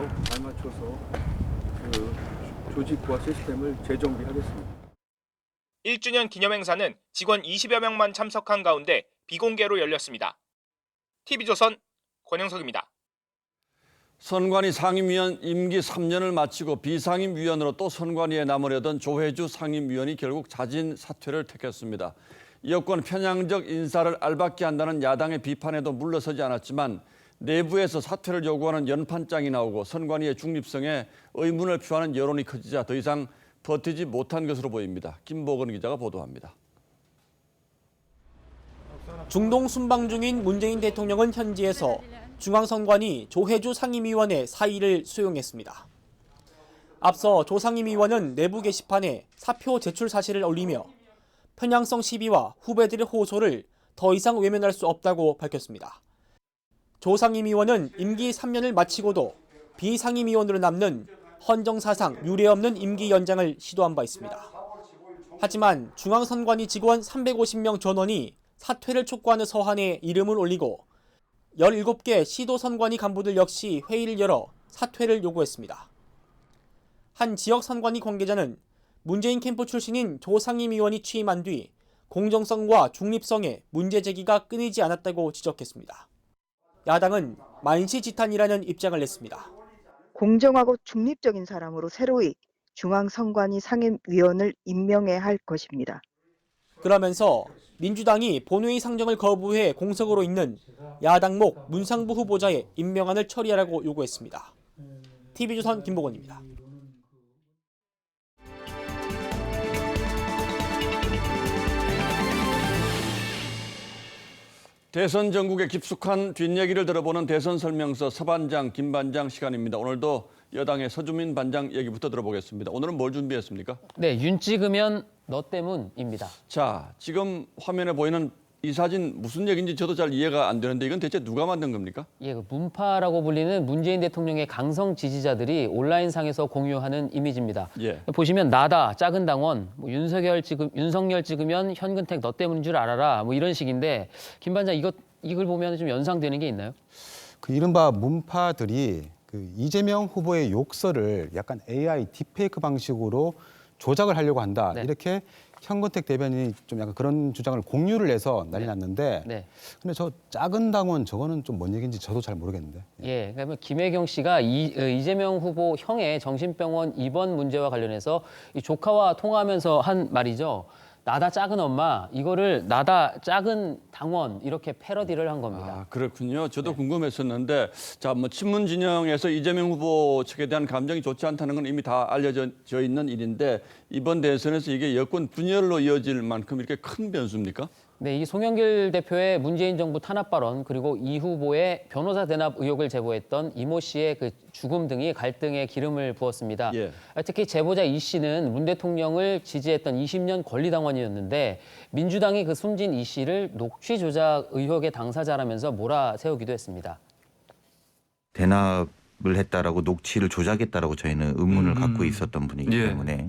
조직과 시스템을 재정비하겠습니다. 1주년 기념행사는 직원 20여 명만 참석한 가운데 비공개로 열렸습니다. TV조선 권영석입니다. 선관위 상임위원 임기 3년을 마치고 비상임위원으로 또 선관위에 남으려던 조혜주 상임위원이 결국 자진 사퇴를 택했습니다. 여권 편향적 인사를 알박기 한다는 야당의 비판에도 물러서지 않았지만 내부에서 사퇴를 요구하는 연판장이 나오고 선관위의 중립성에 의문을 표하는 여론이 커지자 더 이상 버티지 못한 것으로 보입니다. 김보건 기자가 보도합니다. 중동 순방 중인 문재인 대통령은 현지에서 중앙선관위 조혜주 상임위원의 사의를 수용했습니다. 앞서 조 상임위원은 내부 게시판에 사표 제출 사실을 올리며 편향성 시비와 후배들의 호소를 더 이상 외면할 수 없다고 밝혔습니다. 조 상임위원은 임기 3년을 마치고도 비상임위원으로 남는 헌정사상 유례없는 임기 연장을 시도한 바 있습니다. 하지만 중앙선관위 직원 350명 전원이 사퇴를 촉구하는 서한에 이름을 올리고 17개 시도선관위 간부들 역시 회의를 열어 사퇴를 요구했습니다. 한 지역선관위 관계자는 문재인 캠프 출신인 조상임위원이 취임한 뒤 공정성과 중립성에 문제 제기가 끊이지 않았다고 지적했습니다. 야당은 만시지탄이라는 입장을 냈습니다. 공정하고 중립적인 사람으로 새로이 중앙선관위 상임위원을 임명해야 할 것입니다. 그러면서 민주당이 본회의 상정을 거부해 공석으로 있는 야당목 문상부 후보자의 임명안을 처리하라고 요구했습니다. TV조선 김보건입니다. 대선 전국의 깊숙한 뒷얘기를 들어보는 대선 설명서 서반장, 김반장 시간입니다. 오늘도 여당의 서주민 반장 얘기부터 들어보겠습니다. 오늘은 뭘 준비했습니까? 네, 윤 찍으면 너 때문입니다. 자, 지금 화면에 보이는 이 사진 무슨 얘기인지 저도 잘 이해가 안 되는데 이건 대체 누가 만든 겁니까? 예, 그 문파라고 불리는 문재인 대통령의 강성 지지자들이 온라인상에서 공유하는 이미지입니다. 예. 보시면 나다, 작은 당원, 뭐 윤석열 찍으면 현근택 너 때문인 줄 알아라, 뭐 이런 식인데 김 반장 이걸 보면 좀 연상되는 게 있나요? 그 이른바 문파들이 그 이재명 후보의 욕설을 약간 AI 딥페이크 방식으로 조작을 하려고 한다. 네. 이렇게 현근택 대변인이 좀 약간 그런 주장을 공유를 해서 난리 났는데 네. 근데 저 작은 당원 저거는 좀 뭔 얘기인지 저도 잘 모르겠는데. 예, 그러니까 김혜경 씨가 이재명 후보 형의 정신병원 입원 문제와 관련해서 이 조카와 통화하면서 한 말이죠. 나다 작은 엄마, 이거를 나다 작은 당원 이렇게 패러디를 한 겁니다. 아, 그렇군요. 저도 궁금했었는데 자, 뭐 친문 진영에서 이재명 후보 측에 대한 감정이 좋지 않다는 건 이미 다 알려져 있는 일인데 이번 대선에서 이게 여권 분열로 이어질 만큼 이렇게 큰 변수입니까? 네, 이 송영길 대표의 문재인 정부 탄압 발언 그리고 이 후보의 변호사 대납 의혹을 제보했던 이모 씨의 그 죽음 등이 갈등에 기름을 부었습니다. 예. 특히 제보자 이 씨는 문 대통령을 지지했던 20년 권리당원이었는데 민주당이 그 숨진 이 씨를 녹취 조작 의혹의 당사자라면서 몰아세우기도 했습니다. 대납을 했다라고 녹취를 조작했다라고 저희는 의문을 갖고 있었던 분이기 때문에.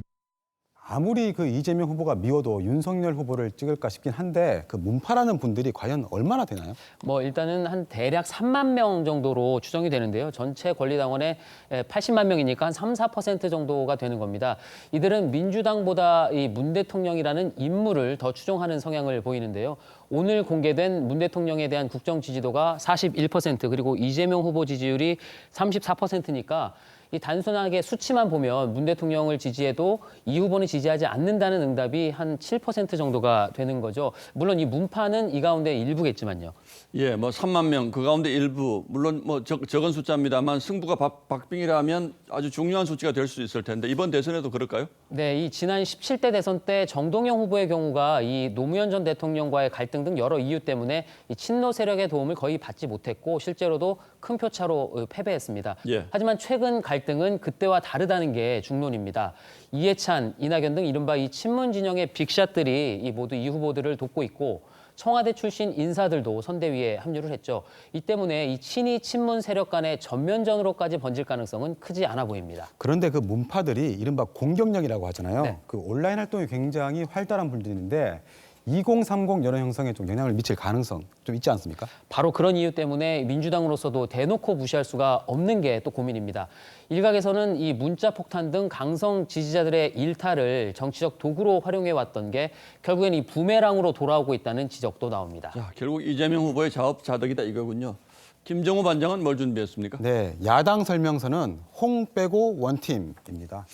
아무리 그 이재명 후보가 미워도 윤석열 후보를 찍을까 싶긴 한데 그 문파라는 분들이 과연 얼마나 되나요? 뭐 일단은 한 대략 3만 명 정도로 추정이 되는데요. 전체 권리당원의 80만 명이니까 한 3, 4% 정도가 되는 겁니다. 이들은 민주당보다 이 문 대통령이라는 인물을 더 추종하는 성향을 보이는데요. 오늘 공개된 문 대통령에 대한 국정 지지도가 41% 그리고 이재명 후보 지지율이 34%니까 이 단순하게 수치만 보면 문 대통령을 지지해도 이 후보는 지지하지 않는다는 응답이 한 7% 정도가 되는 거죠. 물론 이 문파는 이 가운데 일부겠지만요. 예, 뭐 3만 명, 그 가운데 일부, 물론 뭐 적은 숫자입니다만 승부가 박빙이라면 아주 중요한 수치가 될 수 있을 텐데 이번 대선에도 그럴까요? 네, 이 지난 17대 대선 때 정동영 후보의 경우가 이 노무현 전 대통령과의 갈등 등 여러 이유 때문에 이 친노 세력의 도움을 거의 받지 못했고 실제로도 큰 표차로 패배했습니다. 예. 하지만 최근 갈등은 그때와 다르다는 게 중론입니다. 이해찬, 이낙연 등 이른바 이 친문 진영의 빅샷들이 모두 이 후보들을 돕고 있고 청와대 출신 인사들도 선대위에 합류를 했죠. 이 때문에 이 친이 친문 세력 간의 전면전으로까지 번질 가능성은 크지 않아 보입니다. 그런데 그 문파들이 이른바 공격력이라고 하잖아요. 네. 그 온라인 활동이 굉장히 활달한 분들인데 2030 여론 형성에 좀 영향을 미칠 가능성 좀 있지 않습니까? 바로 그런 이유 때문에 민주당으로서도 대놓고 무시할 수가 없는 게 또 고민입니다. 일각에서는 이 문자 폭탄 등 강성 지지자들의 일탈을 정치적 도구로 활용해 왔던 게 결국엔 이 부메랑으로 돌아오고 있다는 지적도 나옵니다. 자, 결국 이재명 후보의 자업자득이다 이거군요. 김정우 반장은 뭘 준비했습니까? 네, 야당 설명서는 홍 빼고 원팀입니다.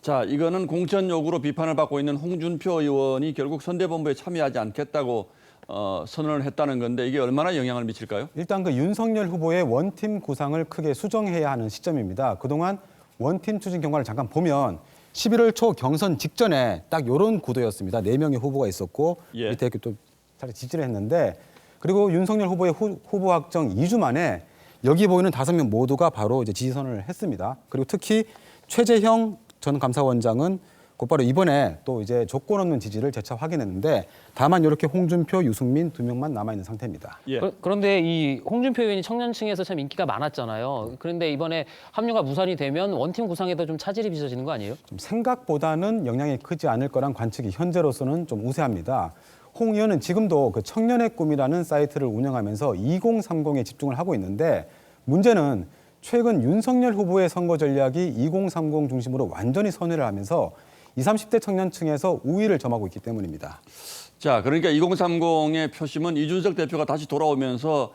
자, 이거는 공천 요구로 비판을 받고 있는 홍준표 의원이 결국 선대본부에 참여하지 않겠다고 선언을 했다는 건데 이게 얼마나 영향을 미칠까요? 일단 그 윤석열 후보의 원팀 구상을 크게 수정해야 하는 시점입니다. 그동안 원팀 추진 경과를 잠깐 보면 11월 초 경선 직전에 딱 이런 구도였습니다. 4명의 후보가 있었고 예. 밑에 이렇게 또 살짝 지지를 했는데 그리고 윤석열 후보의 후보 확정 2주 만에 여기 보이는 5명 모두가 바로 이제 지지 선언을 했습니다. 그리고 특히 최재형 전 감사원장은 곧바로 이번에 또 이제 조건 없는 지지를 재차 확인했는데 다만 이렇게 홍준표, 유승민 2명만 남아있는 상태입니다. 그런데 이 홍준표 의원이 청년층에서 참 인기가 많았잖아요. 그런데 이번에 합류가 무산이 되면 원팀 구상에도 좀 차질이 빚어지는 거 아니에요? 좀 생각보다는 영향이 크지 않을 거란 관측이 현재로서는 좀 우세합니다. 홍 의원은 지금도 그 청년의 꿈이라는 사이트를 운영하면서 2030에 집중을 하고 있는데 문제는 최근 윤석열 후보의 선거 전략이 2030 중심으로 완전히 선회를 하면서 20, 30대 청년층에서 우위를 점하고 있기 때문입니다. 자, 그러니까 2030의 표심은 이준석 대표가 다시 돌아오면서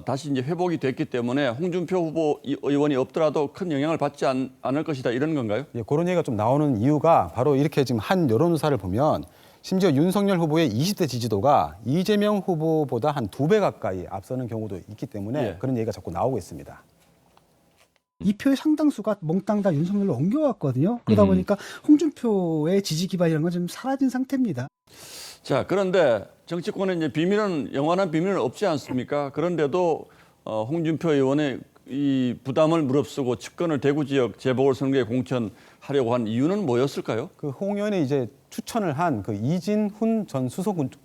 다시 이제 회복이 됐기 때문에 홍준표 후보 의원이 없더라도 큰 영향을 받지 않을 것이다 이런 건가요? 예, 그런 얘기가 좀 나오는 이유가 바로 이렇게 지금 한 여론조사를 보면 심지어 윤석열 후보의 20대 지지도가 이재명 후보보다 한 2배 가까이 앞서는 경우도 있기 때문에 그런 얘기가 자꾸 나오고 있습니다. 이 표의 상당수가 몽땅 다 윤석열로 옮겨왔거든요. 그러다 보니까 홍준표의 지지 기반이라는 건 좀 사라진 상태입니다. 자, 그런데 정치권에 이제 비밀은 영원한 비밀은 없지 않습니까? 그런데도 홍준표 의원의 이 부담을 무릅쓰고 측근을 대구 지역 재보궐선거에 공천하려고 한 이유는 뭐였을까요? 그 홍 의원이 이제 추천을 한 그 이진훈 전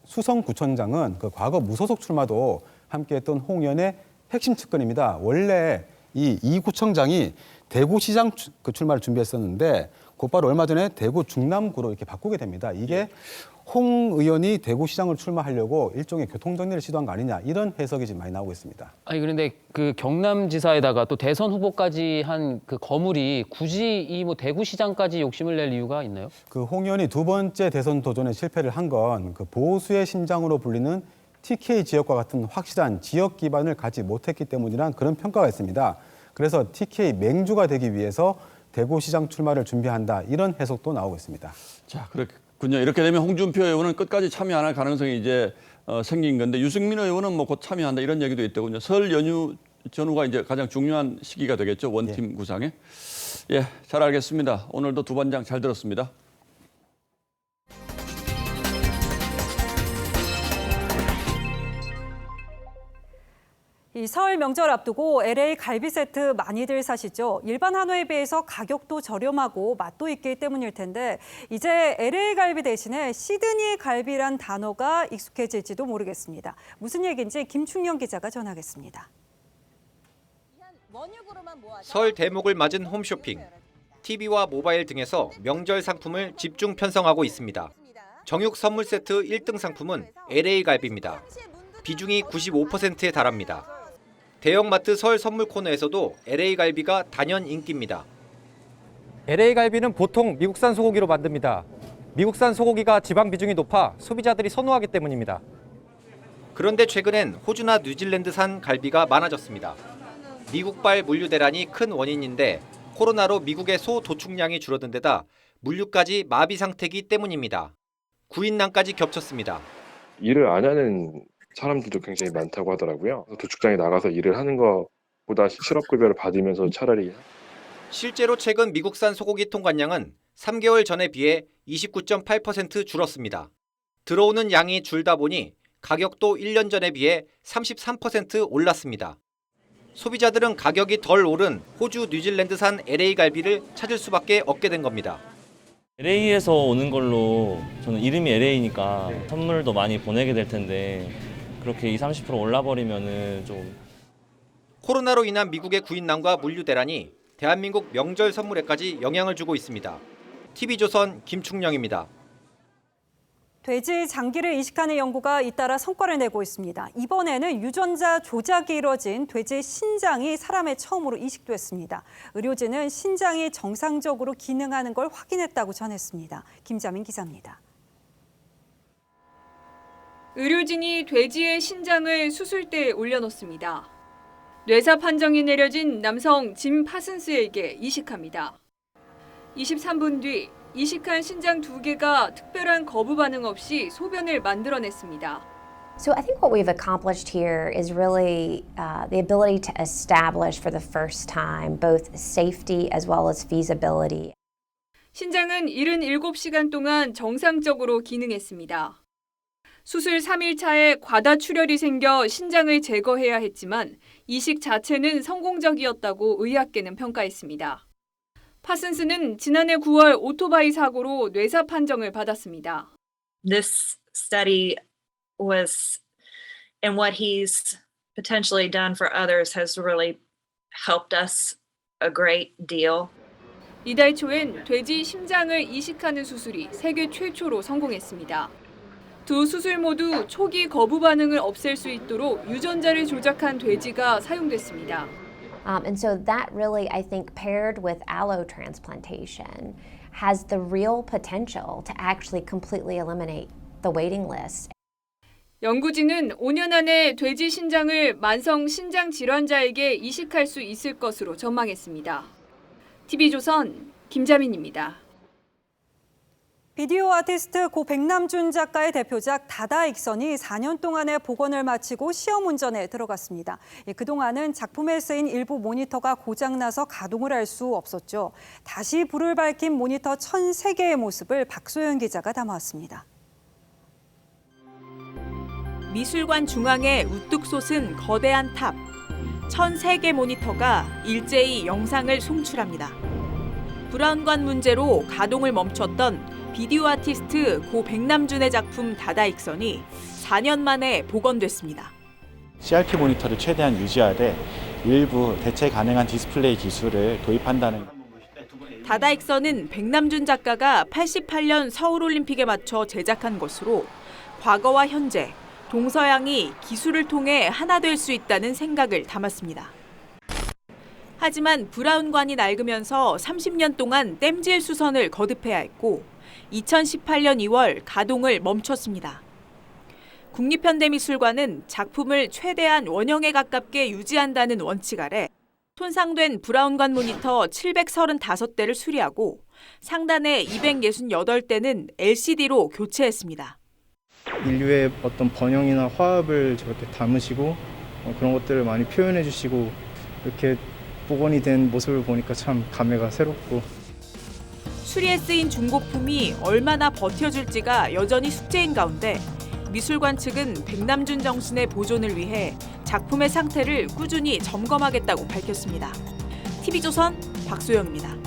수성구청장은 그 과거 무소속 출마도 함께했던 홍 의원의 핵심 측근입니다. 원래 이 구청장이 대구시장 출마를 준비했었는데 곧바로 얼마 전에 대구 중남구로 이렇게 바꾸게 됩니다. 이게 홍 의원이 대구시장을 출마하려고 일종의 교통정리를 시도한 거 아니냐 이런 해석이 지금 많이 나오고 있습니다. 아니 그런데 그 경남지사에다가 또 대선 후보까지 한 그 거물이 굳이 이 뭐 대구시장까지 욕심을 낼 이유가 있나요? 그 홍 의원이 두 번째 대선 도전에 실패를 한 건 그 보수의 심장으로 불리는 TK 지역과 같은 확실한 지역 기반을 갖지 못했기 때문이란 그런 평가가 있습니다. 그래서 TK 맹주가 되기 위해서 대구시장 출마를 준비한다 이런 해석도 나오고 있습니다. 자, 그렇군요. 이렇게 되면 홍준표 의원은 끝까지 참여 안 할 가능성이 이제 생긴 건데 유승민 의원은 뭐 곧 참여한다 이런 얘기도 있더군요. 설 연휴 전후가 이제 가장 중요한 시기가 되겠죠. 원팀 구상에. 예, 잘 알겠습니다. 오늘도 두 반장 잘 들었습니다. 이 설 명절 앞두고 LA 갈비 세트 많이들 사시죠. 일반 한우에 비해서 가격도 저렴하고 맛도 있기 때문일 텐데 이제 LA 갈비 대신에 시드니 갈비란 단어가 익숙해질지도 모르겠습니다. 무슨 얘기인지 김충영 기자가 전하겠습니다. 설 대목을 맞은 홈쇼핑. TV와 모바일 등에서 명절 상품을 집중 편성하고 있습니다. 정육 선물 세트 1등 상품은 LA 갈비입니다. 비중이 95%에 달합니다. 대형마트 설 선물 코너에서도 LA 갈비가 단연 인기입니다. LA 갈비는 보통 미국산 소고기로 만듭니다. 미국산 소고기가 지방 비중이 높아 소비자들이 선호하기 때문입니다. 그런데 최근엔 호주나 뉴질랜드산 갈비가 많아졌습니다. 미국발 물류 대란이 큰 원인인데 코로나로 미국의 소 도축량이 줄어든 데다 물류까지 마비 상태이기 때문입니다. 구인난까지 겹쳤습니다. 일을 안 하는 사람들도 굉장히 많다고 하더라고요. 도축장에 나가서 일을 하는 것보다 실업급여를 받으면서 차라리. 실제로 최근 미국산 소고기 통관량은 3개월 전에 비해 29.8% 줄었습니다. 들어오는 양이 줄다 보니 가격도 1년 전에 비해 33% 올랐습니다. 소비자들은 가격이 덜 오른 호주, 뉴질랜드산 LA 갈비를 찾을 수밖에 없게 된 겁니다. LA에서 오는 걸로 저는 이름이 LA니까 선물도 많이 보내게 될 텐데 그렇게 20, 30% 올라버리면은 좀. 코로나로 인한 미국의 구인난과 물류 대란이 대한민국 명절 선물에까지 영향을 주고 있습니다. TV조선 김충영입니다. 돼지 장기를 이식하는 연구가 잇따라 성과를 내고 있습니다. 이번에는 유전자 조작이 이뤄진 돼지 신장이 사람에 처음으로 이식됐습니다. 의료진은 신장이 정상적으로 기능하는 걸 확인했다고 전했습니다. 김자민 기자입니다. 의료진이 돼지의 신장을 수술대에 올려놓습니다. 뇌사 판정이 내려진 남성 짐 파슨스에게 이식합니다. 23분 뒤 이식한 신장 2개가 특별한 거부 반응 없이 소변을 만들어냈습니다. So I think what we've accomplished here is really the ability to establish for the first time both safety as well as feasibility. 신장은 77시간 동안 정상적으로 기능했습니다. 수술 3일차에 과다출혈이 생겨 신장을 제거해야 했지만 이식 자체는 성공적이었다고 의학계는 평가했습니다. 파슨스는 지난해 9월 오토바이 사고로 뇌사 판정을 받았습니다. This study was, and what he's potentially done for others has really helped us a great deal. 이달 초엔 돼지 심장을 이식하는 수술이 세계 최초로 성공했습니다. 두 수술 모두 초기 거부 반응을 없앨 수 있도록 유전자를 조작한 돼지가 사용됐습니다. And so that really, I think, paired with allotransplantation, has the real potential to actually completely eliminate the waiting list. 연구진은 5년 안에 돼지 신장을 만성 신장 질환자에게 이식할 수 있을 것으로 전망했습니다. TV조선 김자민입니다. 비디오 아티스트 고 백남준 작가의 대표작 다다익선이 4년 동안의 복원을 마치고 시험 운전에 들어갔습니다. 그동안은 작품에 쓰인 일부 모니터가 고장나서 가동을 할 수 없었죠. 다시 불을 밝힌 모니터 1,003개의 모습을 박소연 기자가 담아왔습니다. 미술관 중앙에 우뚝 솟은 거대한 탑. 1,003개 모니터가 일제히 영상을 송출합니다. 브라운관 문제로 가동을 멈췄던 비디오 아티스트 고 백남준의 작품 다다익선이 4년 만에 복원됐습니다. CRT 모니터를 최대한 유지하되 일부 대체 가능한 디스플레이 기술을 도입한다는. 다다익선은 백남준 작가가 88년 서울올림픽에 맞춰 제작한 것으로 과거와 현재, 동서양이 기술을 통해 하나 될 수 있다는 생각을 담았습니다. 하지만 브라운관이 낡으면서 30년 동안 땜질 수선을 거듭해야 했고 2018년 2월 가동을 멈췄습니다. 국립현대미술관은 작품을 최대한 원형에 가깝게 유지한다는 원칙 아래 손상된 브라운관 모니터 735대를 수리하고 상단의 268대는 LCD로 교체했습니다. 인류의 어떤 번영이나 화합을 저렇게 담으시고 그런 것들을 많이 표현해 주시고 이렇게 복원이 된 모습을 보니까 참 감회가 새롭고. 수리에 쓰인 중고품이 얼마나 버텨줄지가 여전히 숙제인 가운데 미술관 측은 백남준 정신의 보존을 위해 작품의 상태를 꾸준히 점검하겠다고 밝혔습니다. TV조선 박소영입니다.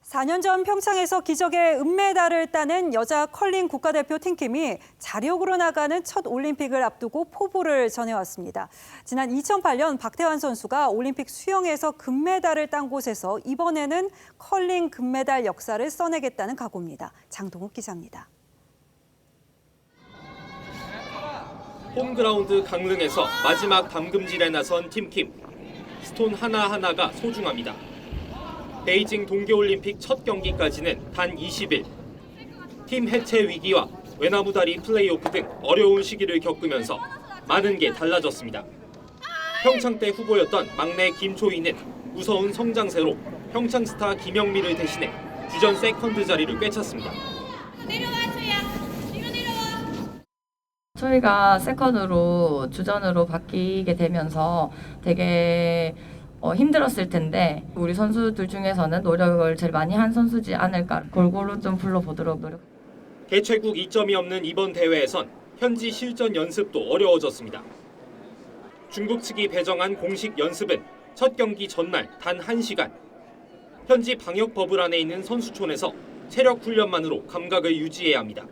4년 전 평창에서 기적의 은메달을 따낸 여자 컬링 국가대표 팀킴이 자력으로 나가는 첫 올림픽을 앞두고 포부를 전해왔습니다. 지난 2008년 박태환 선수가 올림픽 수영에서 금메달을 딴 곳에서 이번에는 컬링 금메달 역사를 써내겠다는 각오입니다. 장동욱 기자입니다. 홈그라운드 강릉에서 마지막 담금질에 나선 팀킴. 스톤 하나하나가 소중합니다. 베이징 동계올림픽 첫 경기까지는 단 20일. 팀 해체 위기와 외나무다리 플레이오프 등 어려운 시기를 겪으면서 많은 게 달라졌습니다. 평창 때 후보였던 막내 김초희는 무서운 성장세로 평창스타 김영미를 대신해 주전 세컨드 자리를 꿰찼습니다. 초희가 세컨으로 주전으로 바뀌게 되면서 되게 힘들었을 텐데 우리 선수들 중에서는 노력을 제일 많이 한 선수지 않을까. 골고루 좀 불러보도록 노력. 개최국 이점이 없는 이번 대회에선 현지 실전 연습도 어려워졌습니다. 중국 측이 배정한 공식 연습은 첫 경기 전날 단 1시간. 현지 방역 버블 안에 있는 선수촌에서 체력 훈련만으로 감각을 유지해야 합니다.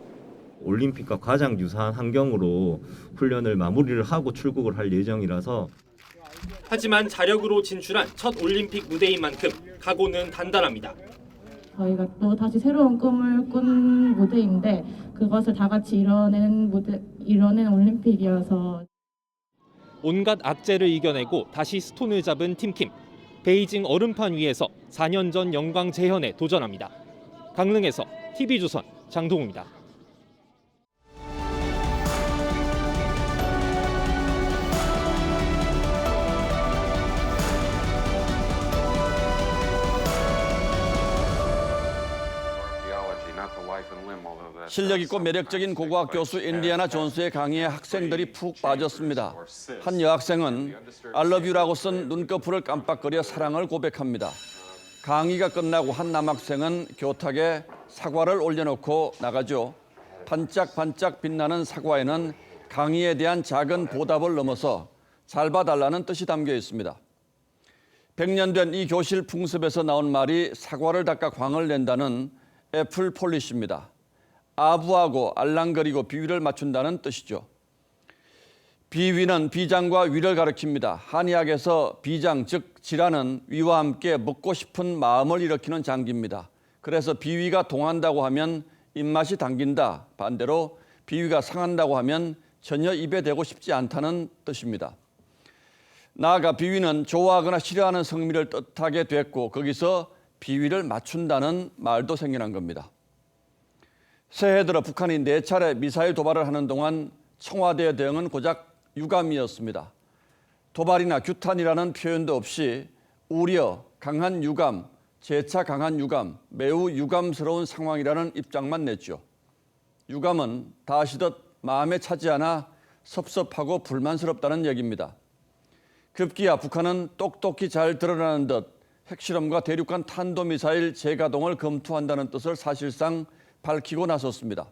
올림픽과 가장 유사한 환경으로 훈련을 마무리를 하고 출국을 할 예정이라서. 하지만 자력으로 진출한 첫 올림픽 무대인 만큼 각오는 단단합니다. 저희가 또 다시 새로운 꿈을 꾼 무대인데 그것을 다 같이 이뤄낸 올림픽이어서. 온갖 악재를 이겨내고 다시 스톤을 잡은 팀킴. 베이징 얼음판 위에서 4년 전 영광 재현에 도전합니다. 강릉에서 TV조선 장동우입니다. 실력 있고 매력적인 고고학 교수 인디아나 존스의 강의에 학생들이 푹 빠졌습니다. 한 여학생은 I love you라고 쓴 눈꺼풀을 깜빡거려 사랑을 고백합니다. 강의가 끝나고 한 남학생은 교탁에 사과를 올려놓고 나가죠. 반짝반짝 빛나는 사과에는 강의에 대한 작은 보답을 넘어서 잘 봐달라는 뜻이 담겨 있습니다. 100년 된 이 교실 풍습에서 나온 말이 사과를 닦아 광을 낸다는 애플 폴리시입니다. 아부하고 알랑거리고 비위를 맞춘다는 뜻이죠. 비위는 비장과 위를 가리킵니다. 한의학에서 비장, 즉 지라는 위와 함께 먹고 싶은 마음을 일으키는 장기입니다. 그래서 비위가 동한다고 하면 입맛이 당긴다. 반대로 비위가 상한다고 하면 전혀 입에 대고 싶지 않다는 뜻입니다. 나아가 비위는 좋아하거나 싫어하는 성미를 뜻하게 됐고 거기서 비위를 맞춘다는 말도 생겨난 겁니다. 새해 들어 북한이 4차례 미사일 도발을 하는 동안 청와대의 대응은 고작 유감이었습니다. 도발이나 규탄이라는 표현도 없이 우려, 강한 유감, 재차 강한 유감, 매우 유감스러운 상황이라는 입장만 냈죠. 유감은 다 아시듯 마음에 차지 않아 섭섭하고 불만스럽다는 얘기입니다. 급기야 북한은 똑똑히 잘 드러나는 듯 핵실험과 대륙간 탄도미사일 재가동을 검토한다는 뜻을 사실상 밝히고 나섰습니다.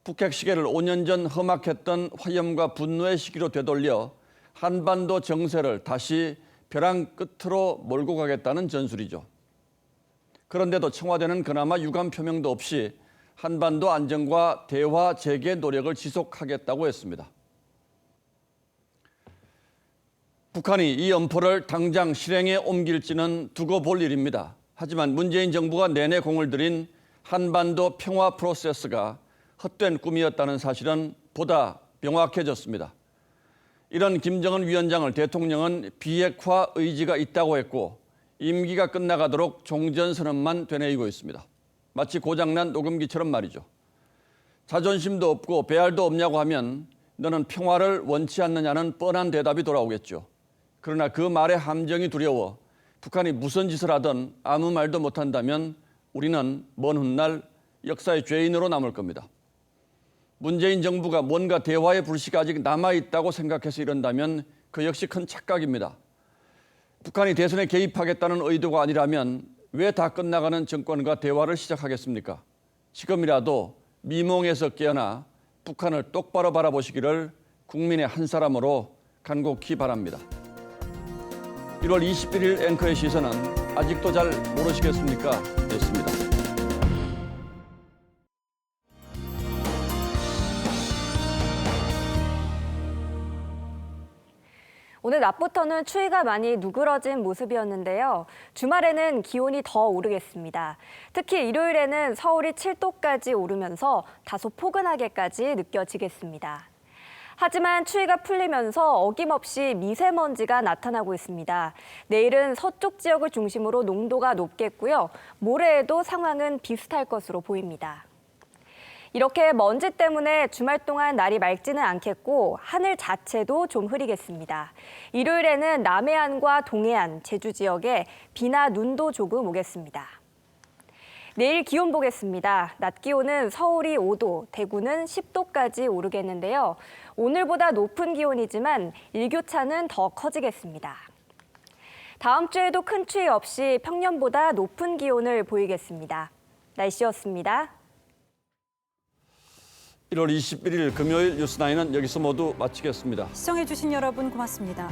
북핵 시계를 5년 전 험악했던 화염과 분노의 시기로 되돌려 한반도 정세를 다시 벼랑 끝으로 몰고 가겠다는 전술이죠. 그런데도 청와대는 그나마 유감 표명도 없이 한반도 안정과 대화 재개 노력을 지속하겠다고 했습니다. 북한이 이 엄포를 당장 실행에 옮길지는 두고 볼 일입니다. 하지만 문재인 정부가 내내 공을 들인 한반도 평화 프로세스가 헛된 꿈이었다는 사실은 보다 명확해졌습니다. 이런 김정은 위원장을 대통령은 비핵화 의지가 있다고 했고 임기가 끝나가도록 종전선언만 되뇌이고 있습니다. 마치 고장난 녹음기처럼 말이죠. 자존심도 없고 배알도 없냐고 하면 너는 평화를 원치 않느냐는 뻔한 대답이 돌아오겠죠. 그러나 그 말의 함정이 두려워 북한이 무슨 짓을 하든 아무 말도 못한다면 우리는 먼 훗날 역사의 죄인으로 남을 겁니다. 문재인 정부가 뭔가 대화의 불씨가 아직 남아있다고 생각해서 이런다면 그 역시 큰 착각입니다. 북한이 대선에 개입하겠다는 의도가 아니라면 왜 다 끝나가는 정권과 대화를 시작하겠습니까? 지금이라도 미몽에서 깨어나 북한을 똑바로 바라보시기를 국민의 한 사람으로 간곡히 바랍니다. 1월 21일 앵커의 시선은 아직도 잘 모르시겠습니까? 였습니다. 오늘 낮부터는 추위가 많이 누그러진 모습이었는데요. 주말에는 기온이 더 오르겠습니다. 특히 일요일에는 서울이 7도까지 오르면서 다소 포근하게까지 느껴지겠습니다. 하지만 추위가 풀리면서 어김없이 미세먼지가 나타나고 있습니다. 내일은 서쪽 지역을 중심으로 농도가 높겠고요. 모레에도 상황은 비슷할 것으로 보입니다. 이렇게 먼지 때문에 주말 동안 날이 맑지는 않겠고 하늘 자체도 좀 흐리겠습니다. 일요일에는 남해안과 동해안, 제주 지역에 비나 눈도 조금 오겠습니다. 내일 기온 보겠습니다. 낮 기온은 서울이 5도, 대구는 10도까지 오르겠는데요. 오늘보다 높은 기온이지만 일교차는 더 커지겠습니다. 다음 주에도 큰 추위 없이 평년보다 높은 기온을 보이겠습니다. 날씨였습니다. 1월 21일 금요일 뉴스9는 여기서 모두 마치겠습니다. 시청해주신 여러분 고맙습니다.